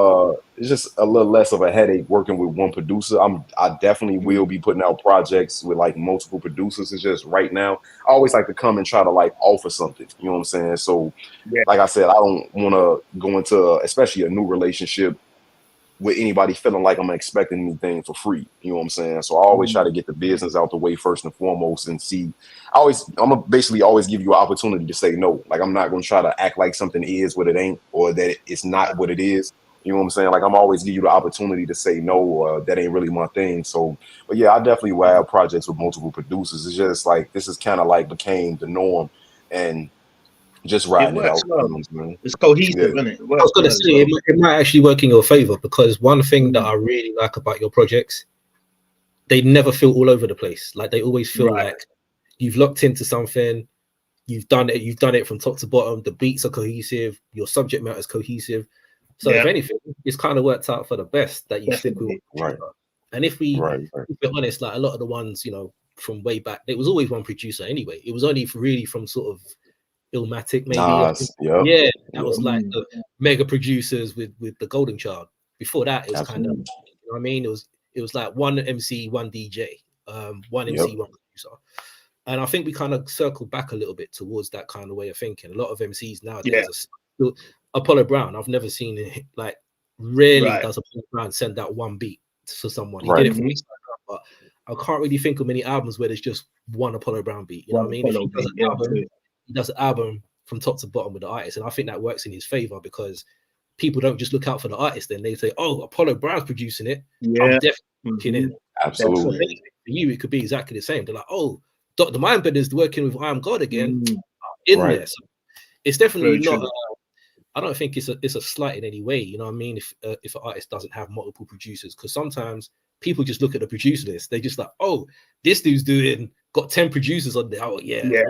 a little less of a headache working with one producer. I definitely will be putting out projects with like multiple producers. It's just right now I always like to come and try to like offer something. You know what I'm saying? So like I said, I don't want to go into especially a new relationship with anybody feeling like I'm expecting anything for free. You know what I'm saying? So I always try to get the business out the way first and foremost, and see. I'm gonna basically always give you an opportunity to say no. Like, I'm not gonna try to act like something is what it ain't, or that it's not what it is. You know what I'm saying? Like, I'm always give you the opportunity to say no, or that ain't really my thing. So, but yeah, I definitely will have projects with multiple producers. It's just like, this is kind of like became the norm, and just riding it out. It's cohesive, isn't it? I was going to say, it might actually work in your favor, because one thing that I really like about your projects, they never feel all over the place. Like, they always feel like you've locked into something, you've done it from top to bottom. The beats are cohesive, your subject matter is cohesive. So if anything, it's kind of worked out for the best that you stick with. And if we're honest, like a lot of the ones, you know, from way back, it was always one producer anyway. It was only really from sort of Illmatic, maybe. That was like the mega producers with the Golden Child. Before that, it was kind of, you know what I mean, it was like one MC, one DJ, one MC, one producer. And I think we kind of circled back a little bit towards that kind of way of thinking. A lot of MCs nowadays are still, Apollo Brown, I've never seen it, like, rarely does Apollo Brown send that one beat to someone. He did it for me, but I can't really think of many albums where there's just one Apollo Brown beat. You know what I mean? If he does an album from top to bottom with the artist, and I think that works in his favor, because people don't just look out for the artist, then they say, oh, Apollo Brown's producing it, I'm definitely looking in. Absolutely. you, it could be exactly the same. They're like, oh, Dr. Mindbender is working with Iamgawd again Right. there. So it's definitely Very not. true. I don't think it's a slight in any way. You know what I mean? If an artist doesn't have multiple producers, because sometimes people just look at the producer list. They just like, oh, this dude's got 10 producers on there. Oh yeah.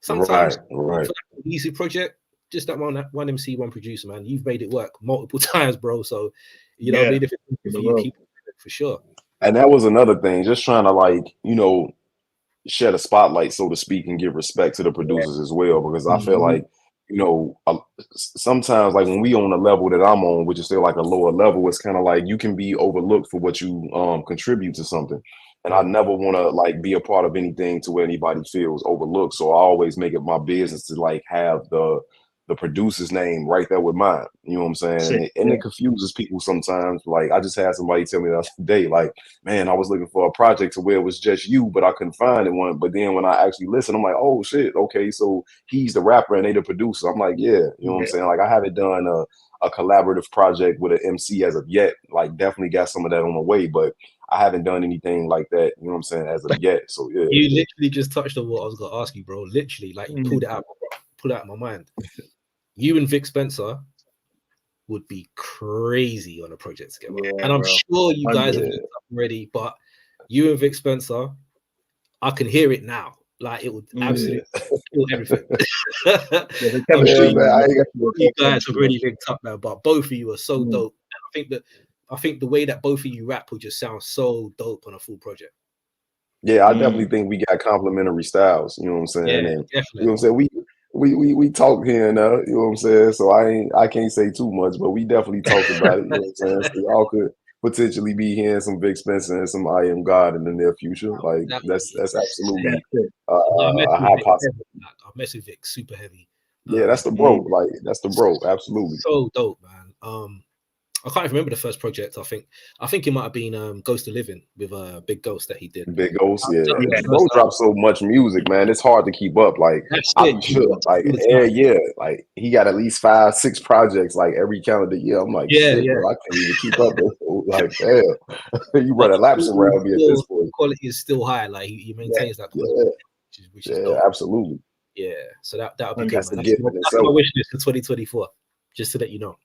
Sometimes right. for that easy project, just that one MC, one producer, man. You've made it work multiple times, bro. So you know what I mean? If it's for you, keep it for sure. And that was another thing, just trying to like, you know, shed a spotlight, so to speak, and give respect to the producers as well, because I feel like, you know, sometimes like when we on the level that I'm on, which is still like a lower level, it's kind of like you can be overlooked for what you contribute to something. And I never want to like be a part of anything to where anybody feels overlooked. So I always make it my business to like have the producer's name right there with mine. You know what I'm saying? And it confuses people sometimes. Like I just had somebody tell me the other day, like, man, I was looking for a project to where it was just you, but I couldn't find it one. But then when I actually listen, I'm like, oh shit, okay, so he's the rapper and they the producer. I'm like, yeah, you know what I'm saying? Like I haven't done a collaborative project with an MC as of yet. Like definitely got some of that on the way, but I haven't done anything like that, you know what I'm saying, as of yet. So yeah. You literally just touched on what I was gonna ask you, bro. Literally, like you pulled it out of my mind. You and Vic Spencer would be crazy on a project together. And I'm sure you guys have looked up already, but you and Vic Spencer, I can hear it now. Like it would absolutely kill everything. I'm sure you guys have already linked up now, but both of you are so dope. And I think the way that both of you rap will just sound so dope on a full project. Yeah, I definitely think we got complementary styles, you know what I'm saying? Yeah, and definitely. You know what I'm saying? We talk here and there, you know what I'm saying? So I can't say too much, but we definitely talked about it, you know what I'm saying? So y'all could potentially be hearing some Vic Spencer and some Iamgawd in the near future. Like that's absolutely a high possibility. I mess with Vic super heavy. Yeah, that's the bro. Like that's the bro. Absolutely. So dope, man. I can't even remember the first project. I think it might have been Ghost of Living with Big Ghost that he did. Big Ghost, yeah. Bro drops so much music, man. It's hard to keep up. Like I be sure, like like he got at least 5-6 projects like every calendar year. I'm like, shit, bro, I can't even keep up. Like, damn, you running laps around me at this point. Quality is still high. Like he maintains that quality, which is dope. Absolutely. Yeah, so that would be good. That's my wish list for 2024. Just to let you know.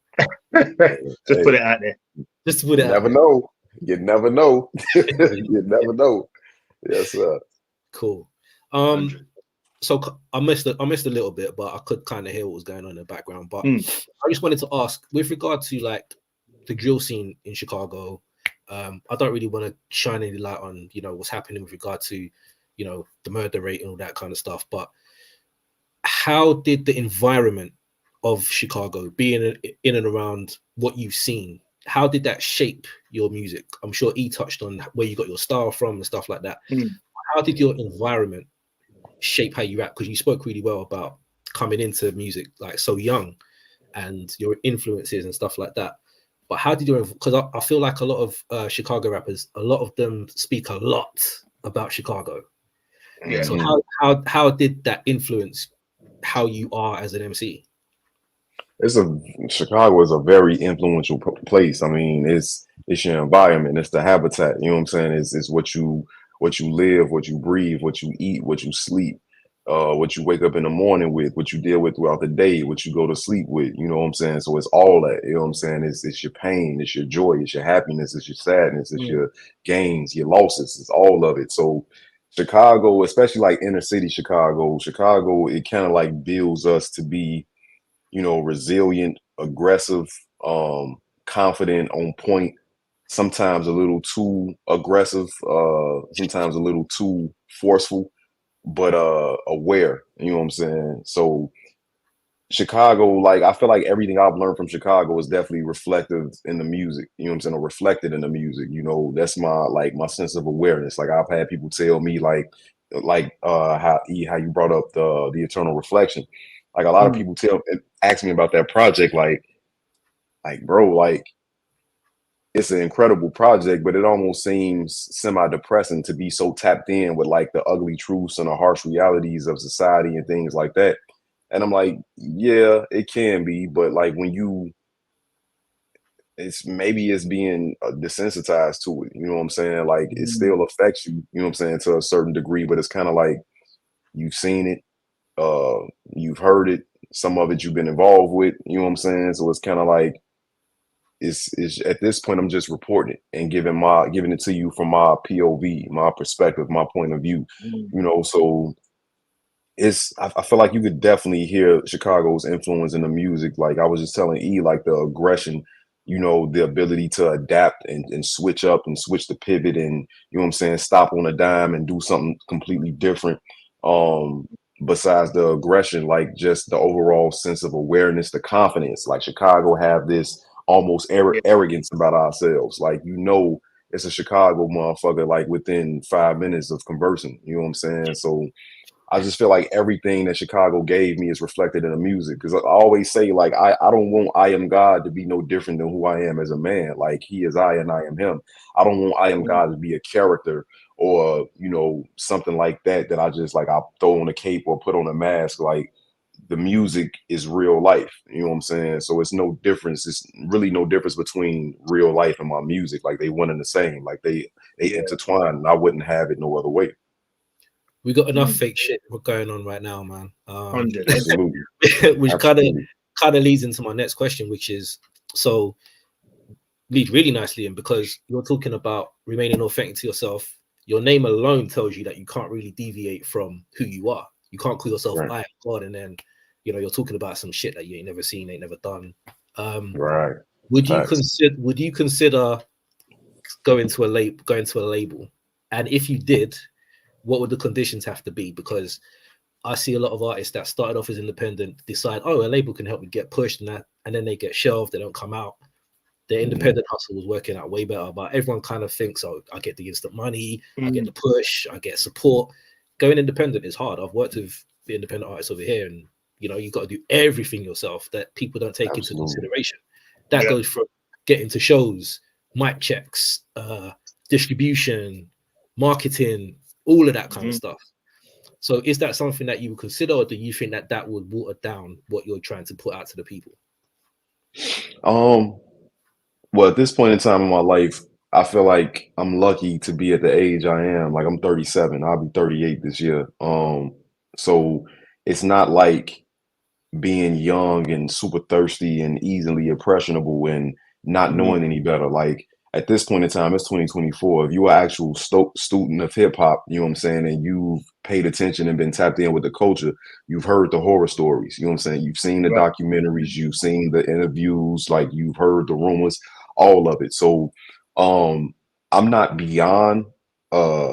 Just put it out there. Just to put it out there. You never know. You never know. Yes, sir. Cool. So I missed a little bit, but I could kind of hear what was going on in the background. But I just wanted to ask, with regard to like the drill scene in Chicago, I don't really want to shine any light on, you know, what's happening with regard to, you know, the murder rate and all that kind of stuff. But how did the environment of Chicago, being in and around what you've seen, how did that shape your music? I'm sure E touched on where you got your style from and stuff like that. How did your environment shape how you rap? Because you spoke really well about coming into music like so young and your influences and stuff like that. But how did because I feel like a lot of Chicago rappers, a lot of them speak a lot about Chicago. Yeah. So how did that influence how you are as an MC? Chicago is a very influential place. I mean, it's your environment, it's the habitat. You know what I'm saying? It's what you live, what you breathe, what you eat, what you sleep, what you wake up in the morning with, what you deal with throughout the day, what you go to sleep with. You know what I'm saying? So it's all that. You know what I'm saying? It's your pain, it's your joy, it's your happiness, it's your sadness, it's your gains, your losses, it's all of it. So Chicago, especially like inner city Chicago, it kind of like builds us to be, you know, resilient, aggressive, confident, on point, sometimes a little too aggressive, sometimes a little too forceful, but aware, you know what I'm saying? So Chicago, like I feel like everything I've learned from Chicago is definitely reflective in the music, you know what I'm saying, or reflected in the music. You know, that's my sense of awareness. Like I've had people tell me like how you brought up the eternal reflection. Like a lot of people ask me about that project, like bro, like it's an incredible project, but it almost seems semi-depressing to be so tapped in with like the ugly truths and the harsh realities of society and things like that. And I'm like, yeah, it can be, but like when you it's being desensitized to it. You know what I'm saying? Like it still affects you. You know what I'm saying, to a certain degree, but it's kind of like you've seen it, you've heard it. Some of it you've been involved with. You know what I'm saying? So it's kind of like it's at this point I'm just reporting it and giving it to you from my POV, my perspective, my point of view. You know, so I feel like you could definitely hear Chicago's influence in the music. Like I was just telling E, like the aggression, you know, the ability to adapt and switch up and switch the pivot and, you know what I'm saying, stop on a dime and do something completely different. Besides the aggression, like just the overall sense of awareness, the confidence. Like Chicago have this almost arrogance about ourselves. Like, you know, it's a Chicago motherfucker like within 5 minutes of conversing. You know what I'm saying? So I just feel like everything that Chicago gave me is reflected in the music. Because I always say, like, I don't want Iamgawd to be no different than who I am as a man. Like, he is I and I am him. I don't want Iamgawd to be a character or, you know, something like that I just, like, I throw on a cape or put on a mask. Like, the music is real life. You know what I'm saying? So it's no difference. It's really no difference between real life and my music. Like, they one and the same. Like, they intertwine, and I wouldn't have it no other way. We got enough fake shit going on right now, man. 100. Absolutely. Which kind of leads into my next question, which is lead really nicely in, because you're talking about remaining authentic to yourself. Your name alone tells you that you can't really deviate from who you are. You can't call yourself I am God, and then, you know, you're talking about some shit that you ain't never seen, ain't never done. Right. Would you consider going to a label? And if you did, what would the conditions have to be? Because I see a lot of artists that started off as independent, decide, a label can help me get pushed, and then they get shelved, they don't come out. Their independent hustle was working out way better, but everyone kind of thinks, I get the instant money, I get the push, I get support. Going independent is hard. I've worked with the independent artists over here, and, you know, you've got to do everything yourself that people don't take into consideration. That goes from getting to shows, mic checks, distribution, marketing, all of that kind of stuff. So is that something that you would consider, or do you think that would water down what you're trying to put out to the people? Well, at this point in time in my life, I feel like I'm lucky to be at the age I am. Like, I'm 37. I'll be 38 this year. So it's not like being young and super thirsty and easily impressionable and not knowing any better. Like, at this point in time, it's 2024. If you're an actual student of hip hop, you know what I'm saying, and you've paid attention and been tapped in with the culture, you've heard the horror stories. You know what I'm saying? You've seen the documentaries, you've seen the interviews, like, you've heard the rumors, all of it. So I'm not beyond a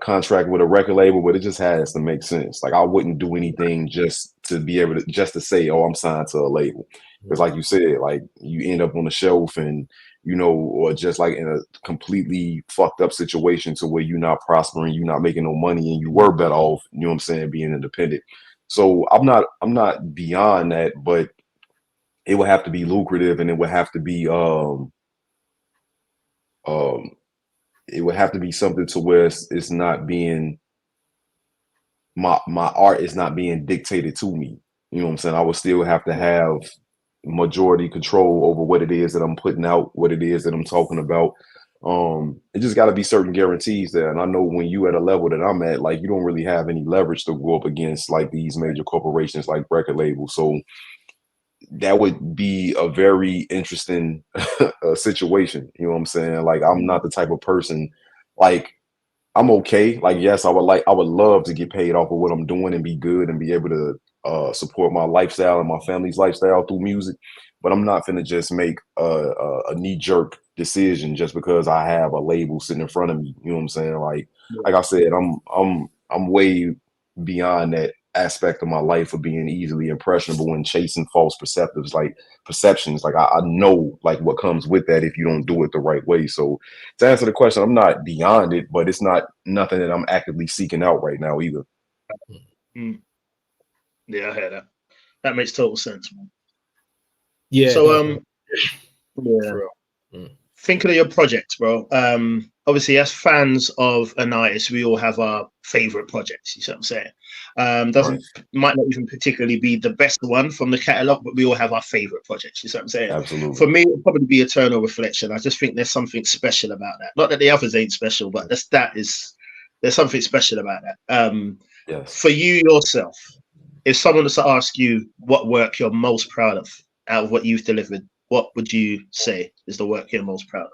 contract with a record label, but it just has to make sense. Like, I wouldn't do anything just to say, I'm signed to a label. Because, like you said, like, you end up on the shelf and, you know, or just like in a completely fucked up situation to where you're not prospering, you're not making no money, and you were better off, you know what I'm saying, being independent. So I'm not beyond that, but it would have to be lucrative, and it would have to be something to where it's not being my art is not being dictated to me. You know what I'm saying? I would still have to have majority control over what it is that I'm putting out, what it is that I'm talking about. It just got to be certain guarantees there. And I know when you at a level that I'm at, like, you don't really have any leverage to go up against like these major corporations like record labels. So that would be a very interesting situation. You know what I'm saying? Like, I'm not the type of person, like, I'm okay. Like, yes, I would love to get paid off of what I'm doing and be good and be able to support my lifestyle and my family's lifestyle through music. But I'm not finna just make a knee-jerk decision just because I have a label sitting in front of me. You know what I'm saying? Like I said, I'm way beyond that aspect of my life of being easily impressionable and chasing false perceptions. Like, I know, like, what comes with that if you don't do it the right way. So to answer the question, I'm not beyond it, but it's not nothing that I'm actively seeking out right now either. Yeah, I hear that. That makes total sense, man. Yeah. So thinking of your projects, bro. obviously as fans of an artist, we all have our favorite projects. You see what I'm saying? Doesn't might not even particularly be the best one from the catalog, but we all have our favorite projects. You see what I'm saying? Absolutely. For me, it'll probably be Eternal Reflection. I just think there's something special about that. Not that the others ain't special, but there's something special about that. Yes. For you yourself, if someone was to ask you what work you're most proud of out of what you've delivered, what would you say is the work you're most proud of?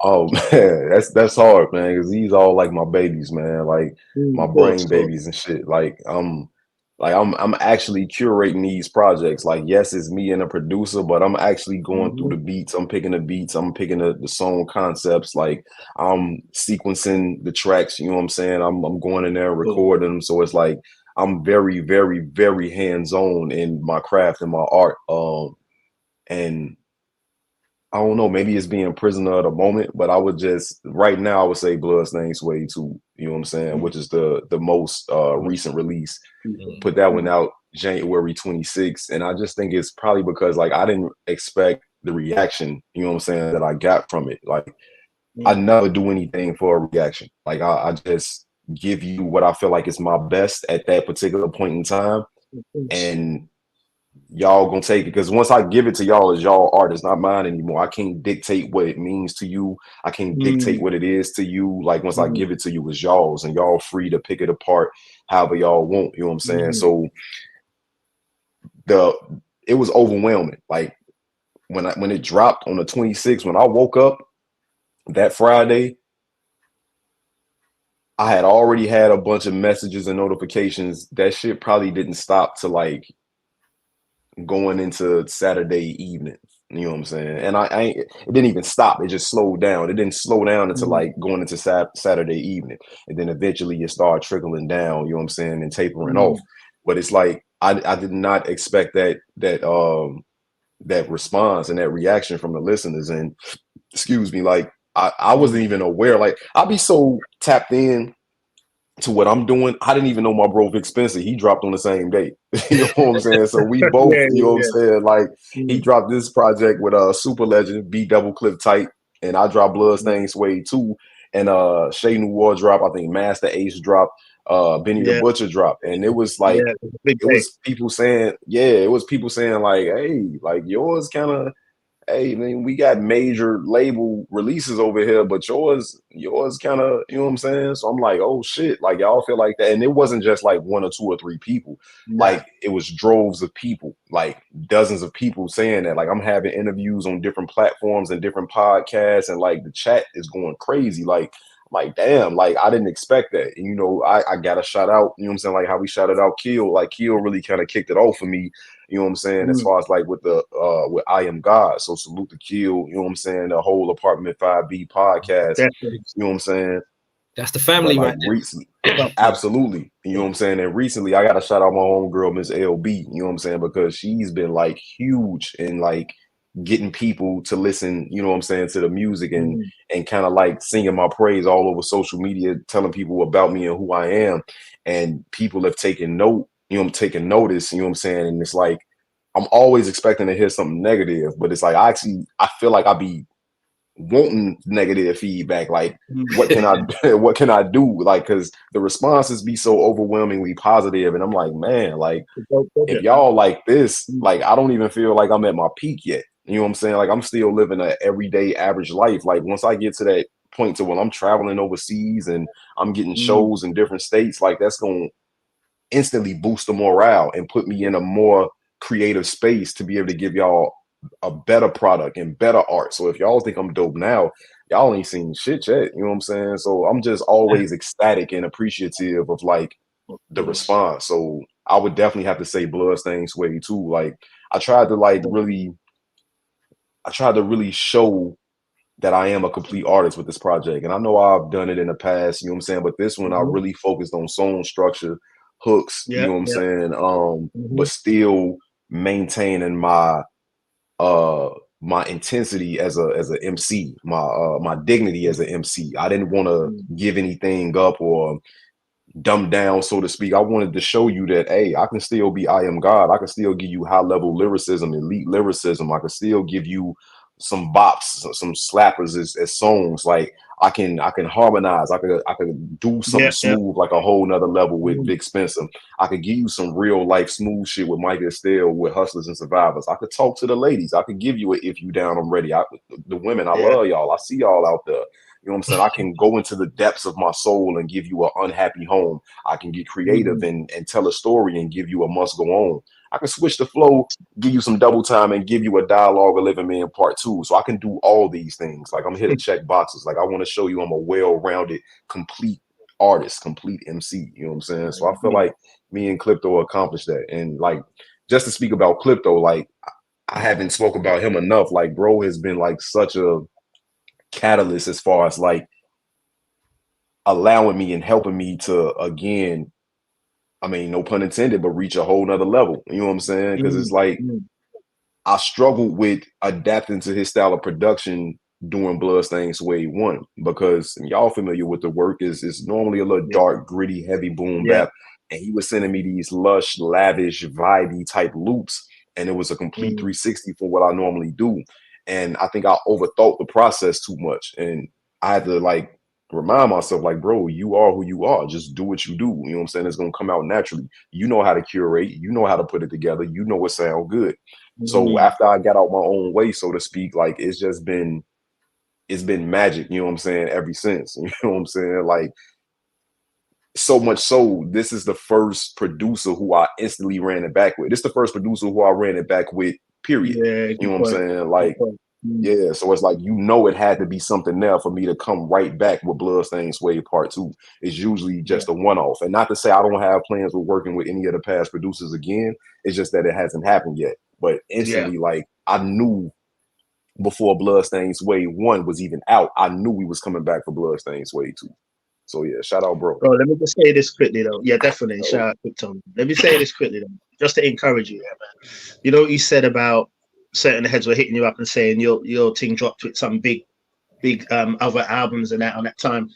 Oh man, that's hard, man, because these all like my babies, man, like my brain babies and shit. I'm actually curating these projects. Like, yes, it's me and a producer, but I'm actually going through the beats. I'm picking the beats. I'm picking the song concepts. Like, I'm sequencing the tracks. You know what I'm saying? I'm going in there and recording them. So it's like I'm very, very, very hands-on in my craft and my art. And I don't know, maybe it's being prisoner of the moment, but I would just right now I would say Bloodstained Suede 2, you know what I'm saying, which is the most recent release. Put that one out January 26th. And I just think it's probably because like I didn't expect the reaction, you know what I'm saying, that I got from it. Like I never do anything for a reaction. Like I just give you what I feel like is my best at that particular point in time. And y'all gonna take it, because once I give it to y'all, it's y'all art, it's not mine anymore. I can't dictate what it means to you. I can't dictate what it is to you. Like once I give it to you, it's y'all's, and y'all free to pick it apart however y'all want. You know what I'm saying? So it was overwhelming. Like when it dropped on the 26th, when I woke up that Friday, I had already had a bunch of messages and notifications. That shit probably didn't stop to like going into Saturday evening, you know what I'm saying? And it didn't even stop. It just slowed down. It didn't slow down until like going into Saturday evening. And then eventually it started trickling down, you know what I'm saying, and tapering off. But it's like, I did not expect that response and that reaction from the listeners. And excuse me, like I wasn't even aware. Like I'll be so tapped in to what I'm doing. I didn't even know my bro Vic Spencer, he dropped on the same day. You know what I'm saying? So we both, you know what I'm saying? Like he dropped this project with Super Legend, B Double Clip Tight, and I dropped Bloodstained Suede 2, and Shay Noir dropped, I think Master Ace dropped, Benny the Butcher dropped. And it was like it was people saying like, hey, like yours kind of, hey man, we got major label releases over here, but yours kind of, you know what I'm saying? So I'm like, oh shit, like y'all feel like that. And it wasn't just like one or two or three people, like it was droves of people, like dozens of people saying that. Like I'm having interviews on different platforms and different podcasts, and like the chat is going crazy. Like damn, like I didn't expect that. And, you know, I got a shout out, you know what I'm saying, like how we shouted out Kill. Like Kill really kind of kicked it off for me, you know what I'm saying, as far as like with Iamgawd. So salute to Kill, you know what I'm saying, the whole Apartment 5B podcast, you know what I'm saying. That's the family, like, right there. Recently, absolutely, you know what I'm saying. And recently I got to shout out my own girl, Miss LB, you know what I'm saying, because she's been like huge in like getting people to listen, you know what I'm saying, to the music, and kind of like singing my praise all over social media, telling people about me and who I am. And people have taken note, you know, I'm taking notice, you know what I'm saying. And it's like I'm always expecting to hear something negative, but it's like I feel like I be wanting negative feedback. Like what can I do? Like, because the responses be so overwhelmingly positive, and I'm like, man, like if y'all like this, like I don't even feel like I'm at my peak yet. You know what I'm saying? Like I'm still living an everyday average life. Like once I get to that point to when I'm traveling overseas and I'm getting shows in different states, like that's going to instantly boost the morale and put me in a more creative space to be able to give y'all a better product and better art. So if y'all think I'm dope now, y'all ain't seen shit yet. You know what I'm saying? So I'm just always ecstatic and appreciative of like the response. So I would definitely have to say Bloodstained Suede 2. Like I tried to really show that I am a complete artist with this project. And I know I've done it in the past, you know what I'm saying? But this one I really focused on song structure, hooks, you know what I'm saying? But still maintaining my my intensity as a MC, my dignity as an MC. I didn't want to give anything up or dumb down, so to speak. I wanted to show you that, hey, I can still be Iamgawd. I can still give you high level lyricism, elite lyricism. I can still give you some bops, some slappers as songs. Like I can harmonize. I could do something smooth like a whole nother level with Vic Spencer. I could give you some real life smooth shit with Mike Estelle, with Hustlers and Survivors. I could talk to the ladies. I could give you a If You Down, I'm Ready. The women, I love y'all. I see y'all out there. You know what I'm saying? I can go into the depths of my soul and give you an Unhappy Home. I can get creative and tell a story and give you a Must Go On. I can switch the flow, give you some double time, and give you a Dialogue of Living Man Part 2. So I can do all these things. Like I'm here to check boxes. Like I want to show you I'm a well-rounded, complete artist, complete MC. You know what I'm saying? So I feel like me and Clipto accomplished that. And like, just to speak about Clipto, like I haven't spoke about him enough. Like bro has been like such a catalyst as far as like allowing me and helping me to, again, I mean, no pun intended, but reach a whole nother level. You know what I'm saying? Because it's like I struggled with adapting to his style of production doing Bloodstained Suede 1, because y'all familiar with the work is normally a little dark, gritty, heavy boom bap. And he was sending me these lush, lavish, vibey type loops. And it was a complete 360 for what I normally do. And I think I overthought the process too much. And I had to like remind myself, like, bro, you are who you are. Just do what you do. You know what I'm saying? It's going to come out naturally. You know how to curate. You know how to put it together. You know what sounds good. So after I got out my own way, so to speak, like it's been magic. You know what I'm saying? Ever since, you know what I'm saying? Like so much so, this is the first producer who I instantly ran it back with. This is the first producer who I ran it back with, period. You know what I'm saying? Like, yeah, so it's like, you know, it had to be something there for me to come right back with Bloodstained Suede Part 2. It's usually just a one-off. And not to say I don't have plans with working with any of the past producers again. It's just that it hasn't happened yet. But instantly, like, I knew before Bloodstained Suede 1 was even out, I knew we was coming back for Bloodstained Suede 2. So yeah, shout out, bro. Bro, let me just say this quickly though. Yeah, definitely. Shout out, Tom. Let me say this quickly though, just to encourage you, man. You know what you said about certain heads were hitting you up and saying your thing dropped with some big other albums and that on that time.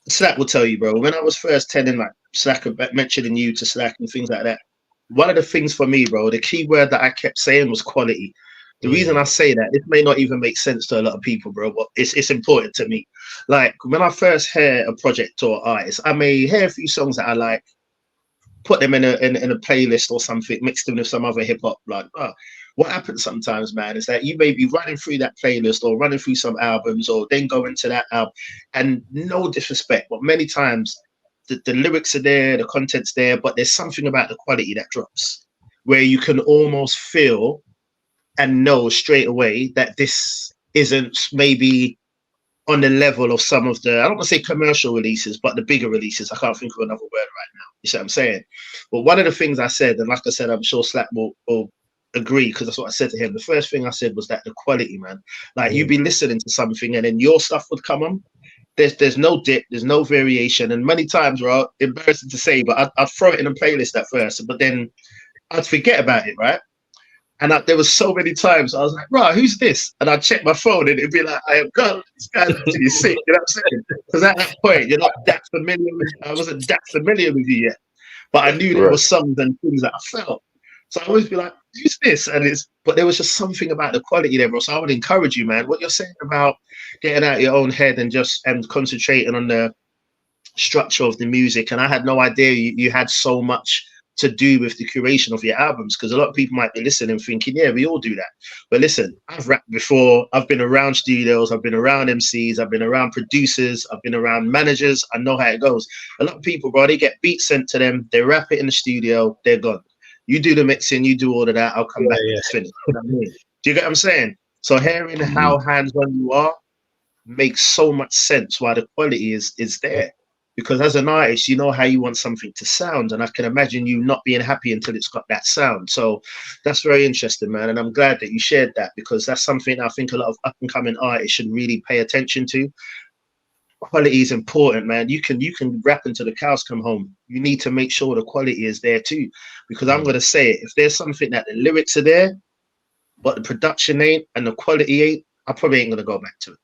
Slack will tell you, bro. When I was first telling like Slack, mentioning you to Slack and things like that, one of the things for me, bro, the key word that I kept saying was quality. The reason I say that, it may not even make sense to a lot of people, bro, but it's important to me. Like when I first hear a project or artist, I may hear a few songs that I like, put them in a playlist or something, mix them with some other hip hop. Like, what happens sometimes, man, is that you may be running through that playlist or running through some albums or then go into that album, and no disrespect, but many times the lyrics are there, the content's there, but there's something about the quality that drops where you can almost feel and know straight away that this isn't maybe on the level of some of the, I don't want to say commercial releases, but the bigger releases. I can't think of another word right now. You see what I'm saying? But one of the things I said, and like I said, I'm sure Slack will agree, because that's what I said to him. The first thing I said was that the quality, man, like you'd be listening to something and then your stuff would come on. There's no dip, there's no variation. And many times, right, embarrassing to say, but I'd throw it in a playlist at first, but then I'd forget about it, right? And there was so many times I was like, right, who's this? And I'd check my phone and it'd be like, Iamgawd, this guy's actually sick. You know what I'm saying? Because at that point, you're not that familiar with, I wasn't that familiar with you yet. But I knew there were songs and things that I felt. So I always be like, who's this? But there was just something about the quality there, bro. So I would encourage you, man, what you're saying about getting out of your own head and just concentrating on the structure of the music. And I had no idea you had so much to do with the curation of your albums, because a lot of people might be listening thinking, yeah, we all do that. But listen, I've rapped before, I've been around studios, I've been around MCs, I've been around producers, I've been around managers. I know how it goes. A lot of people, bro, they get beats sent to them, they rap it in the studio, they're gone. You do the mixing, you do all of that, I'll come back and it's finished. You know what I mean? Do you get what I'm saying? So hearing how hands-on you are makes so much sense why the quality is there. Because as an artist, you know how you want something to sound. And I can imagine you not being happy until it's got that sound. So that's very interesting, man. And I'm glad that you shared that, because that's something I think a lot of up-and-coming artists should really pay attention to. Quality is important, man. You can rap until the cows come home. You need to make sure the quality is there too. Because I'm going to say it, if there's something that the lyrics are there, but the production ain't and the quality ain't, I probably ain't going to go back to it.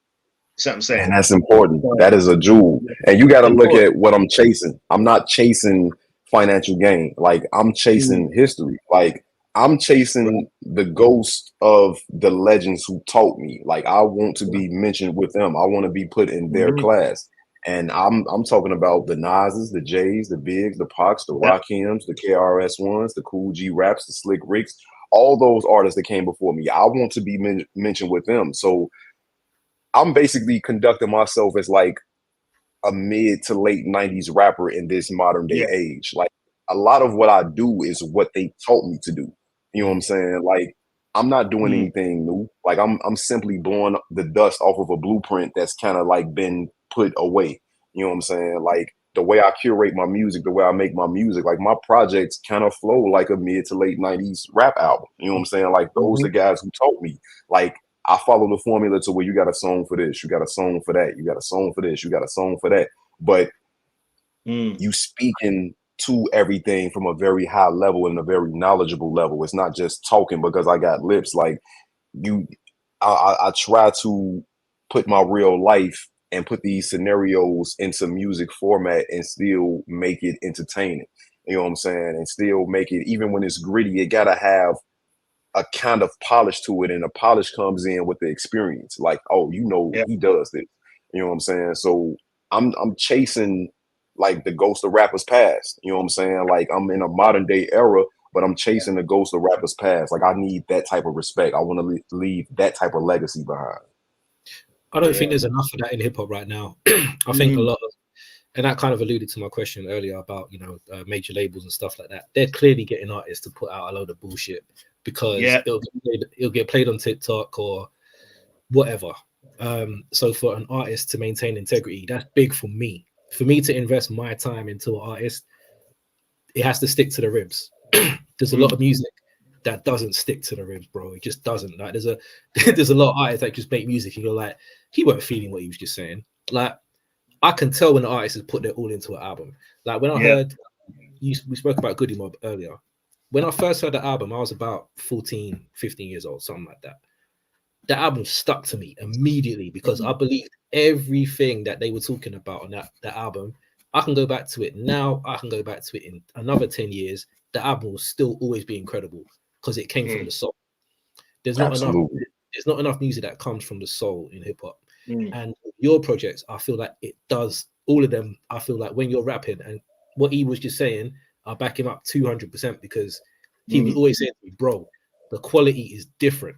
See what I'm saying? And that's important. That is a jewel. And you got to look at what I'm chasing. I'm not chasing financial gain. Like I'm chasing history. Like I'm chasing the ghost of the legends who taught me. Like I want to be mentioned with them. I want to be put in their class. And I'm talking about the Nas's, the J's, the Bigs, the Pox, the Rakims, the KRS-Ones, the Cool G Raps, the Slick Ricks, all those artists that came before me. I want to be mentioned with them. So I'm basically conducting myself as like a mid to late 90s rapper in this modern day age. Like a lot of what I do is what they taught me to do. You know what I'm saying? Like I'm not doing anything new. Like I'm simply blowing the dust off of a blueprint that's kind of like been put away. You know what I'm saying? Like the way I curate my music, the way I make my music, like my projects kind of flow like a mid to late 90s rap album. You know what I'm saying? Like those are the guys who taught me. Like I follow the formula to where you got a song for this, you got a song for that, you got a song for this, you got a song for that. But you speaking to everything from a very high level and a very knowledgeable level. It's not just talking because I got lips. Like I try to put my real life and put these scenarios into music format and still make it entertaining. You know what I'm saying? And still make it, even when it's gritty, it gotta have a kind of polish to it, and the polish comes in with the experience. Like, oh, you know, he does this. You know what I'm saying? So I'm chasing like the ghost of rappers past. You know what I'm saying? Like I'm in a modern day era, but I'm chasing the ghost of rappers past. Like I need that type of respect. I want to leave that type of legacy behind. I don't think there's enough of that in hip hop right now. I think a lot of, and that kind of alluded to my question earlier about, you know, major labels and stuff like that. They're clearly getting artists to put out a load of bullshit because it'll get played on TikTok or whatever. So for an artist to maintain integrity, that's big for me. For me to invest my time into an artist, it has to stick to the ribs. There's a lot of music that doesn't stick to the ribs, bro. It just doesn't. Like there's a lot of artists that just make music and you're like, he weren't feeling what he was just saying. Like I can tell when the artist has put their all into an album. Like when I heard we spoke about Goody Mob earlier. When I first heard the album, I was about 14, 15 years old, something like that. The album stuck to me immediately because I believed everything that they were talking about on that album. I can go back to it now. I can go back to it in another 10 years. The album will still always be incredible because it came from the soul. There's not enough music that comes from the soul in hip hop. And your projects, I feel like it does. All of them, I feel like when you're rapping, and what he was just saying, I back him up 200% because he was always saying to me, bro, the quality is different.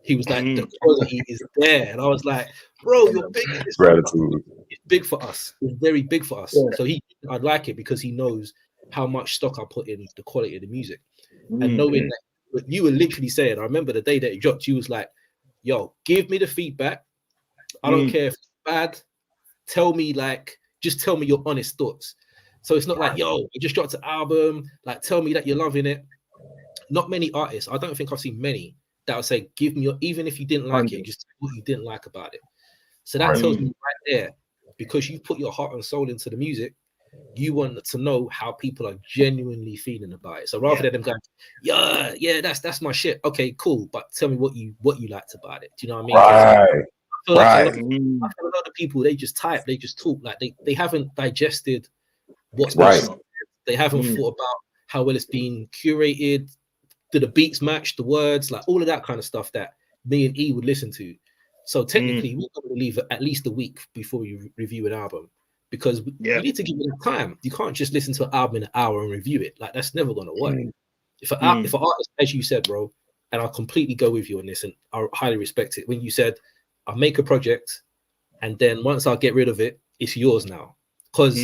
He was like, the quality is there. And I was like, bro, you're big in this. Gratitude. It's big for us. It's very big for us. So I'd like it because he knows how much stock I put in the quality of the music. And knowing that you were literally saying, I remember the day that it dropped, you was like, yo, give me the feedback. I don't care if it's bad. Tell me, like, just tell me your honest thoughts. So it's not like, yo, you just dropped an album, like, tell me that you're loving it. Not many artists, I don't think I've seen many that will say, give me your, even if you didn't like it, just what you didn't like about it. So that tells me right there, because you put your heart and soul into the music, you want to know how people are genuinely feeling about it. So rather than them going, yeah, that's my shit. Okay, cool. But tell me what you liked about it. Do you know what I mean? I feel like a lot of people, they just type, they just talk, like they haven't digested what's going on. They haven't thought about how well it's been curated. Do the beats match the words, like all of that kind of stuff that me and E would listen to. So technically, we're going to leave it at least a week before you review an album, because you need to give it time. You can't just listen to an album in an hour and review it. Like that's never going to work. If an artist, as you said, bro, and I completely go with you on this, and I highly respect it. When you said, "I'll make a project, and then once I get rid of it, it's yours now," because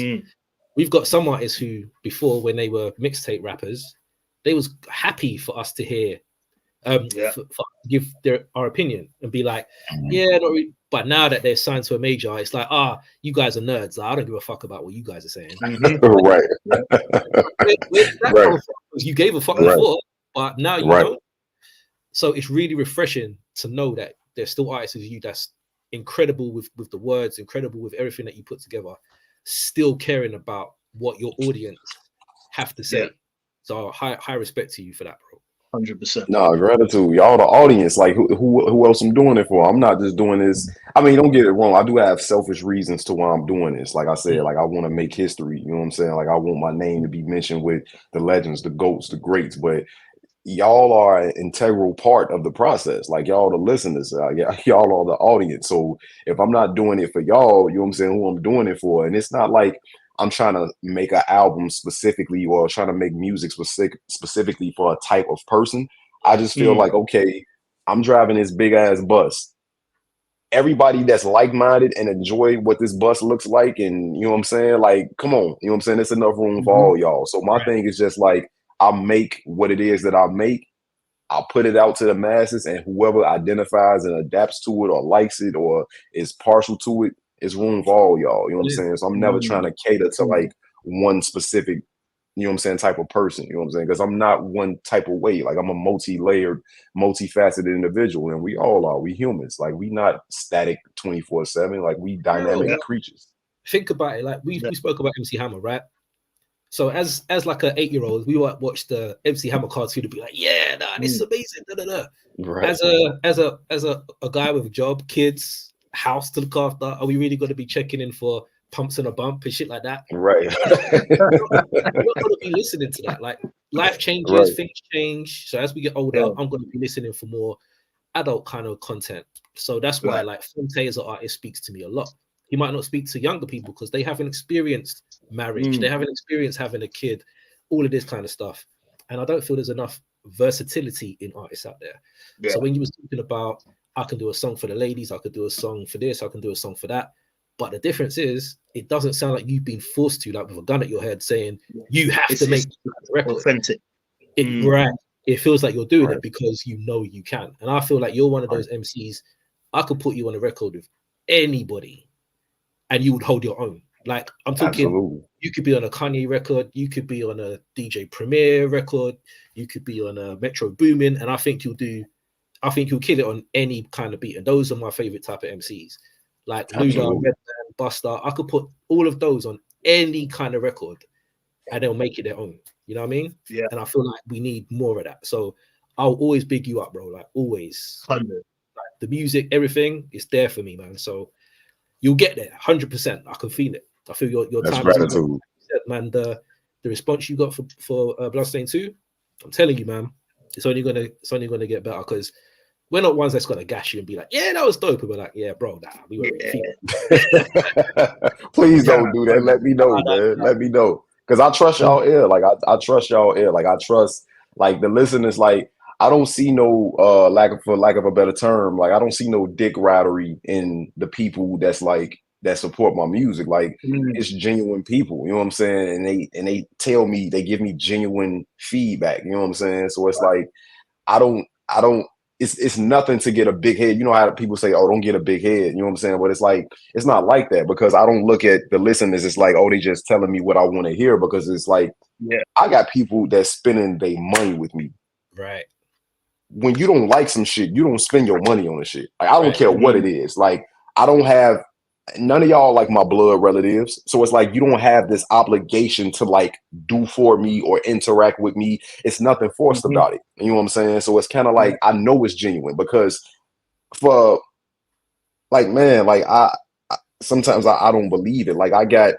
we've got some artists who before, when they were mixtape rappers, they was happy for us to hear. For give our opinion and be like, but now that they're signed to a major, it's like, you guys are nerds. Like, I don't give a fuck about what you guys are saying. Right. You gave a fuck before, but now you don't. So it's really refreshing to know that there's still artists as you that's incredible with the words, incredible with everything that you put together, still caring about what your audience have to say. So high respect to you for that, bro. 100%. No, gratitude. Y'all the audience. Like who else I'm doing it for? I'm not just doing this. I mean, don't get it wrong. I do have selfish reasons to why I'm doing this. Like I said, like I want to make history. You know what I'm saying? Like I want my name to be mentioned with the legends, the GOATs, the greats. But y'all are an integral part of the process. Like y'all the listeners, y'all are the audience. So if I'm not doing it for y'all, you know what I'm saying, who I'm doing it for. And it's not like I'm trying to make an album specifically or trying to make music specifically for a type of person. I just feel like, okay, I'm driving this big ass bus. Everybody that's like-minded and enjoy what this bus looks like, and you know what I'm saying, like, come on, you know what I'm saying, there's enough room for all y'all. So my thing is just like, I'll make what it is that I make, I'll put it out to the masses, and whoever identifies and adapts to it or likes it or is partial to it, it's room for all y'all, you know what I'm saying. So I'm never trying to cater to like one specific, you know what I'm saying, type of person, you know what I'm saying? Because I'm not one type of way. Like I'm a multi-layered, multifaceted individual, and we all are. We humans. Like we not static 24/7. Like we dynamic creatures. Think about it. Like we spoke about MC Hammer, right? So as like an 8-year-old, we might watch the MC Hammer cartoon and be like, yeah, nah, this is amazing. Da, da, da. Right. As a guy with a job, kids, house to look after, are we really going to be checking in for pumps and a bump and shit like that? Right. I'm not going to be listening to that. Like life changes, things change. So as we get older, I'm going to be listening for more adult kind of content. So that's why like Fonte as an artist speaks to me a lot. He might not speak to younger people because they haven't experienced marriage, they haven't experienced having a kid, all of this kind of stuff. And I don't feel there's enough versatility in artists out there. So when you was talking about, I can do a song for the ladies, I could do a song for this, I can do a song for that. But the difference is, it doesn't sound like you've been forced to, like with a gun at your head, saying you have to make a record. Authentic. It feels like you're doing it because you know you can. And I feel like you're one of those MCs. I could put you on a record with anybody, and you would hold your own. Like I'm talking, you could be on a Kanye record, you could be on a DJ Premier record, you could be on a Metro Boomin, and I think you'll kill it on any kind of beat. And those are my favorite type of MCs. Like Luda, Redman, Busta. I could put all of those on any kind of record and they'll make it their own. You know what I mean? Yeah. And I feel like we need more of that. So I'll always big you up, bro. Like always. 100. Like the music, everything is there for me, man. So you'll get there 100%. I can feel it. I feel your That's time gratitude. Man, the response you got for Bloodstained 2, I'm telling you, man, it's only gonna get better because we're not ones that's gonna gash you and be like, yeah, that was dope. And we're like, yeah, bro, nah, we won't feel it. Please don't do that. Let me know, man. Let me know. Because I trust y'all ear. Like I trust y'all ear. Like I trust like the listeners, like I don't see no lack of a better term, like I don't see no dick ridery in the people that's like that support my music. Like it's genuine people, you know what I'm saying? And they tell me, they give me genuine feedback, you know what I'm saying? So it's like I don't it's nothing to get a big head. You know how people say, oh, don't get a big head, you know what I'm saying? But it's like it's not like that, because I don't look at the listeners, it's like, oh, they just telling me what I want to hear, because it's like I got people that's spending their money with me. Right. When you don't like some shit, you don't spend your money on the shit. Like I don't care what it is. Like I don't have none of y'all like my blood relatives. So it's like you don't have this obligation to like do for me or interact with me. It's nothing forced about it. You know what I'm saying? So it's kind of like I know it's genuine, because for like, man, like I sometimes I don't believe it. Like I got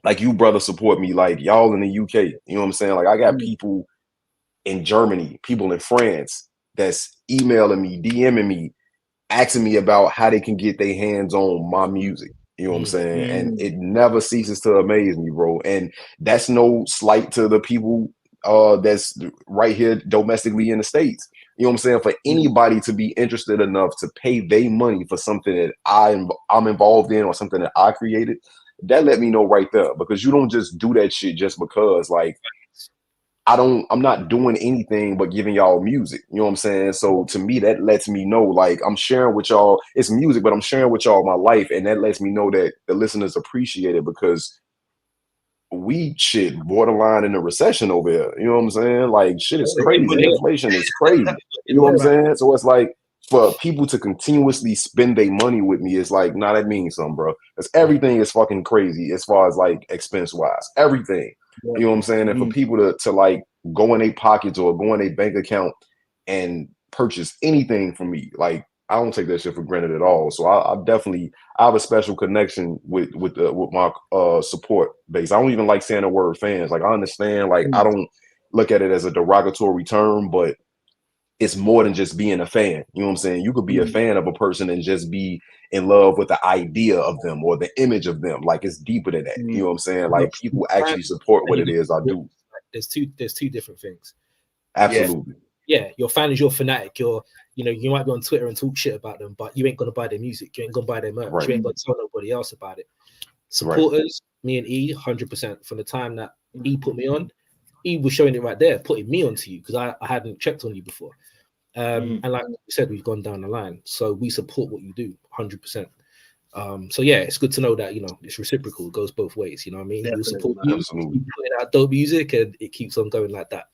like you brother support me, like y'all in the UK. You know what I'm saying? Like I got people in Germany, people in France that's emailing me, DMing me, asking me about how they can get their hands on my music. You know what I'm saying? And it never ceases to amaze me, bro. And that's no slight to the people that's right here domestically in the States. You know what I'm saying? For anybody to be interested enough to pay their money for something that I'm involved in or something that I created, that let me know right there. Because you don't just do that shit just because, like, I'm not doing anything but giving y'all music. You know what I'm saying? So to me, that lets me know, like, I'm sharing with y'all, it's music, but I'm sharing with y'all my life. And that lets me know that the listeners appreciate it, because we shit borderline in a recession over here. You know what I'm saying? Like shit is crazy. Inflation is crazy. You know what I'm saying? So it's like for people to continuously spend their money with me, it's like, nah, that means something, bro. Because everything is fucking crazy as far as like expense wise. Everything. You know what I'm saying? And for people to like go in their pockets or go in their bank account and purchase anything from me, like I don't take that shit for granted at all. So I definitely have a special connection with my support base. I don't even like saying the word fans. Like I understand, like I don't look at it as a derogatory term, but it's more than just being a fan. You know what I'm saying? You could be a fan of a person and just be in love with the idea of them or the image of them. Like it's deeper than that. You know what I'm saying? Like people actually support what it is I do. There's two different things. Absolutely. Yeah, your fan is your fanatic. You might be on Twitter and talk shit about them, but you ain't gonna buy their music. You ain't gonna buy their merch. Right. You ain't gonna tell nobody else about it. Supporters, me and E, 100%. From the time that E put me on, E was showing it right there, putting me onto you because I hadn't checked on you before. And like you said, we've gone down the line, so we support what you do 100%. So yeah, it's good to know that it's reciprocal, it goes both ways. You know what I mean? Definitely, We'll support you, keep putting out dope music, and it keeps on going like that.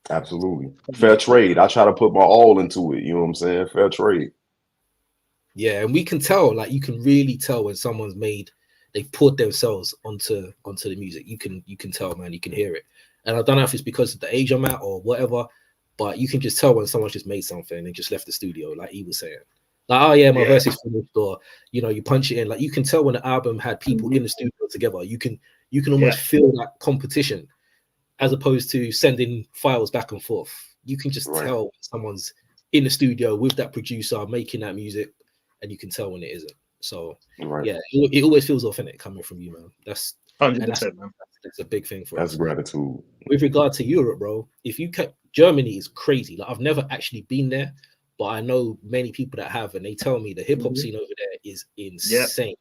Absolutely. Fair trade. I try to put my all into it. You know what I'm saying? Fair trade. Yeah, and we can tell, like you can really tell when someone's they've put themselves onto the music. You can tell, man. You can hear it. And I don't know if it's because of the age I'm at or whatever, but you can just tell when someone's just made something and just left the studio, like he was saying. Like, oh yeah, my verse is finished, or you punch it in. Like you can tell when the album had people in the studio together. You can almost feel that competition, as opposed to sending files back and forth. You can just tell when someone's in the studio with that producer making that music, and you can tell when it isn't. So yeah, it always feels authentic coming from you, man. That's 100%, man. That's a big thing for us. That's gratitude. With regard to Europe, bro, if you Germany is crazy. Like I've never actually been there, but I know many people that have, and they tell me the hip hop scene over there is insane.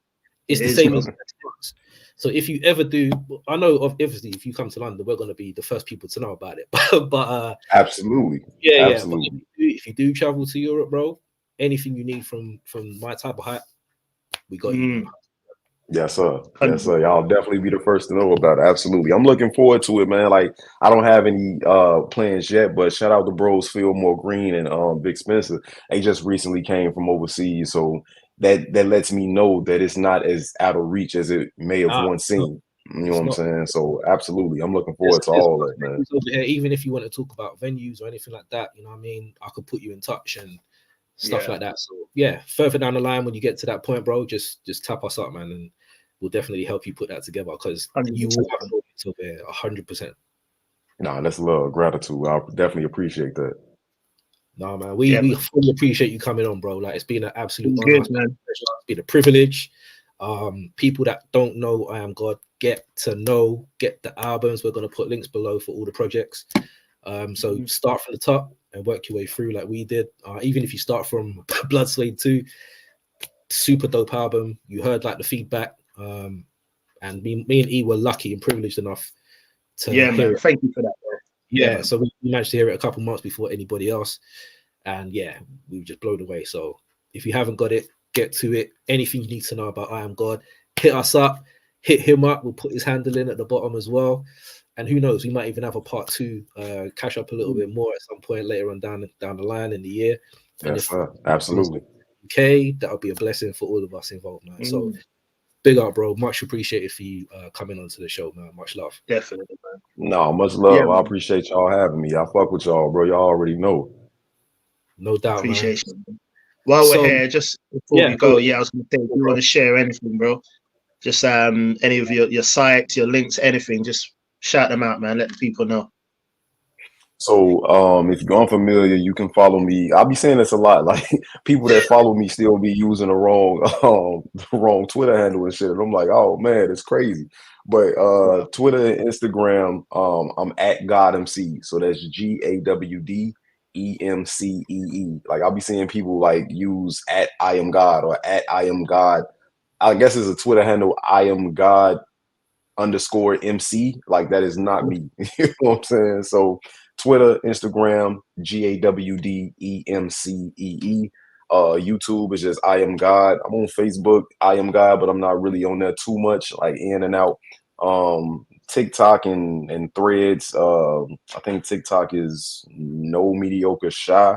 It's the same as France. So if you ever do, I know obviously if you come to London, we're going to be the first people to know about it. but absolutely, absolutely. But if you do travel to Europe, bro, anything you need from my type of hype, we got you. Yes, sir. Yes, sir. Y'all definitely be the first to know about it. Absolutely. I'm looking forward to it, man. Like I don't have any plans yet, but shout out to bros Fillmore Green and Big Spencer. They just recently came from overseas, so that lets me know that it's not as out of reach as it may have once seemed. You know what I'm saying? So absolutely, I'm looking forward to all that, man. Over here, even if you want to talk about venues or anything like that, you know what I mean? I could put you in touch and stuff like that. So yeah, further down the line when you get to that point, bro, just tap us up, man, and we'll definitely help you put that together because you will have an audience over here 100%. Nah, that's love, gratitude. I definitely appreciate that. No, man, we fully appreciate you coming on, bro. Like it's been an absolute honor, man. It's been a privilege. People that don't know Iamgawd, get to know, get the albums. We're gonna put links below for all the projects. So start from the top and work your way through like we did. Even if you start from Blood Suede 2, super dope album. You heard like the feedback. And me and E were lucky and privileged enough to hear it. Thank you for that, bro. Yeah, so we managed to hear it a couple months before anybody else, and yeah, we were just blown away. So if you haven't got it, get to it. Anything you need to know about Iamgawd, hit us up, hit him up. We'll put his handle in at the bottom as well, and who knows, we might even have a part 2, cash up a little bit more at some point later on down the line in the year. Yes, absolutely. Okay, that would be a blessing for all of us involved, man. So big up, bro. Much appreciated for you coming onto the show, man. Much love. Definitely, man. No, much love. Yeah, I appreciate y'all having me. I fuck with y'all, bro. Y'all already know. No doubt, appreciation. Man. While we're here, just before we go, I was gonna say, if you want to share anything, bro, just any of your sites, your links, anything, just shout them out, man. Let the people know. So if you're unfamiliar, you can follow me. I'll be saying this a lot. Like people that follow me still be using the wrong Twitter handle and shit. And I'm like, oh man, it's crazy. But Twitter and Instagram, I'm at GawdMC. So that's GAWD EMCEE. Like I'll be seeing people like use at Iamgawd or at Iamgawd. I guess it's a Twitter handle, Iamgawd _MC. Like that is not me. You know what I'm saying? So Twitter, Instagram, GAWDEMCEE. YouTube is just Iamgawd. I'm on Facebook, Iamgawd, but I'm not really on there too much, like in and out. TikTok and Threads. I think TikTok is No Mediocre Shy.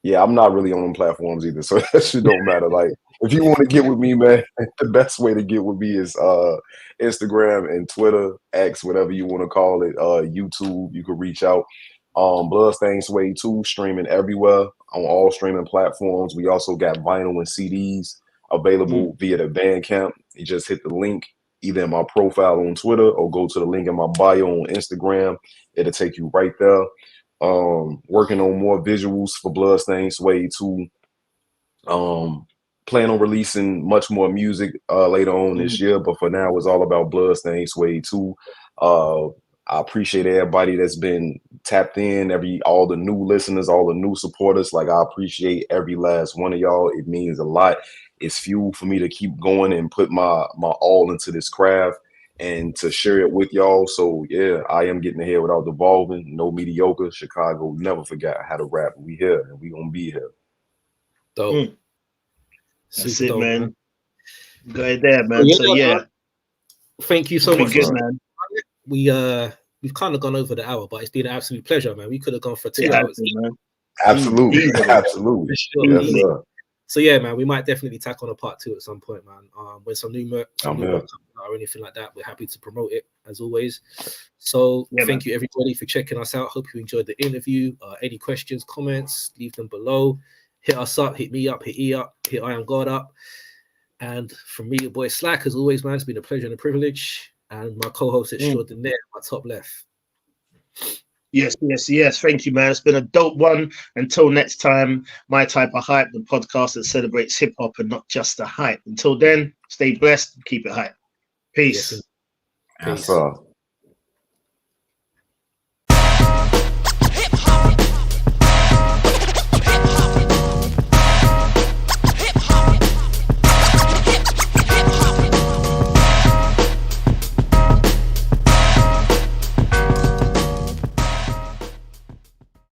Yeah, I'm not really on them platforms either, so that shit don't matter. Like, if you want to get with me, man, the best way to get with me is Instagram and Twitter, X, whatever you want to call it. YouTube, you can reach out. Bloodstained Suede 2, streaming everywhere on all streaming platforms. We also got vinyl and CDs available via the Bandcamp. You just hit the link either in my profile on Twitter or go to the link in my bio on Instagram. It'll take you right there. Working on more visuals for Bloodstained Suede 2. Plan on releasing much more music later on this year, but for now it's all about Bloodstained Suede 2. I appreciate everybody that's been tapped in, all the new listeners, all the new supporters. Like, I appreciate every last one of y'all. It means a lot. It's fuel for me to keep going and put my all into this craft and to share it with y'all. So yeah, I am getting ahead without devolving. No mediocre. Chicago never forgot how to rap. We here and we gonna be here. Dope. That's it, man. Go ahead there, man. So yeah, thank you so much, good, man. We've kind of gone over the hour, but it's been an absolute pleasure, man. We could have gone for 2 hours. Man. Absolutely. Sure. Yes, sir. So yeah, man, we might definitely tack on a part 2 at some point, man. When some new merch or anything like that, we're happy to promote it as always. So thank you everybody for checking us out. Hope you enjoyed the interview. Any questions, comments, leave them below. Hit us up, hit me up, hit E up, hit Iamgawd up. And from me, your boy Slack, as always, man, it's been a pleasure and a privilege. And my co-host extraordinaire, my top left. Yes. Thank you, man. It's been a dope one. Until next time, My Type of Hype, the podcast that celebrates hip hop and not just the hype. Until then, stay blessed, keep it hype. Peace. Yes, sir.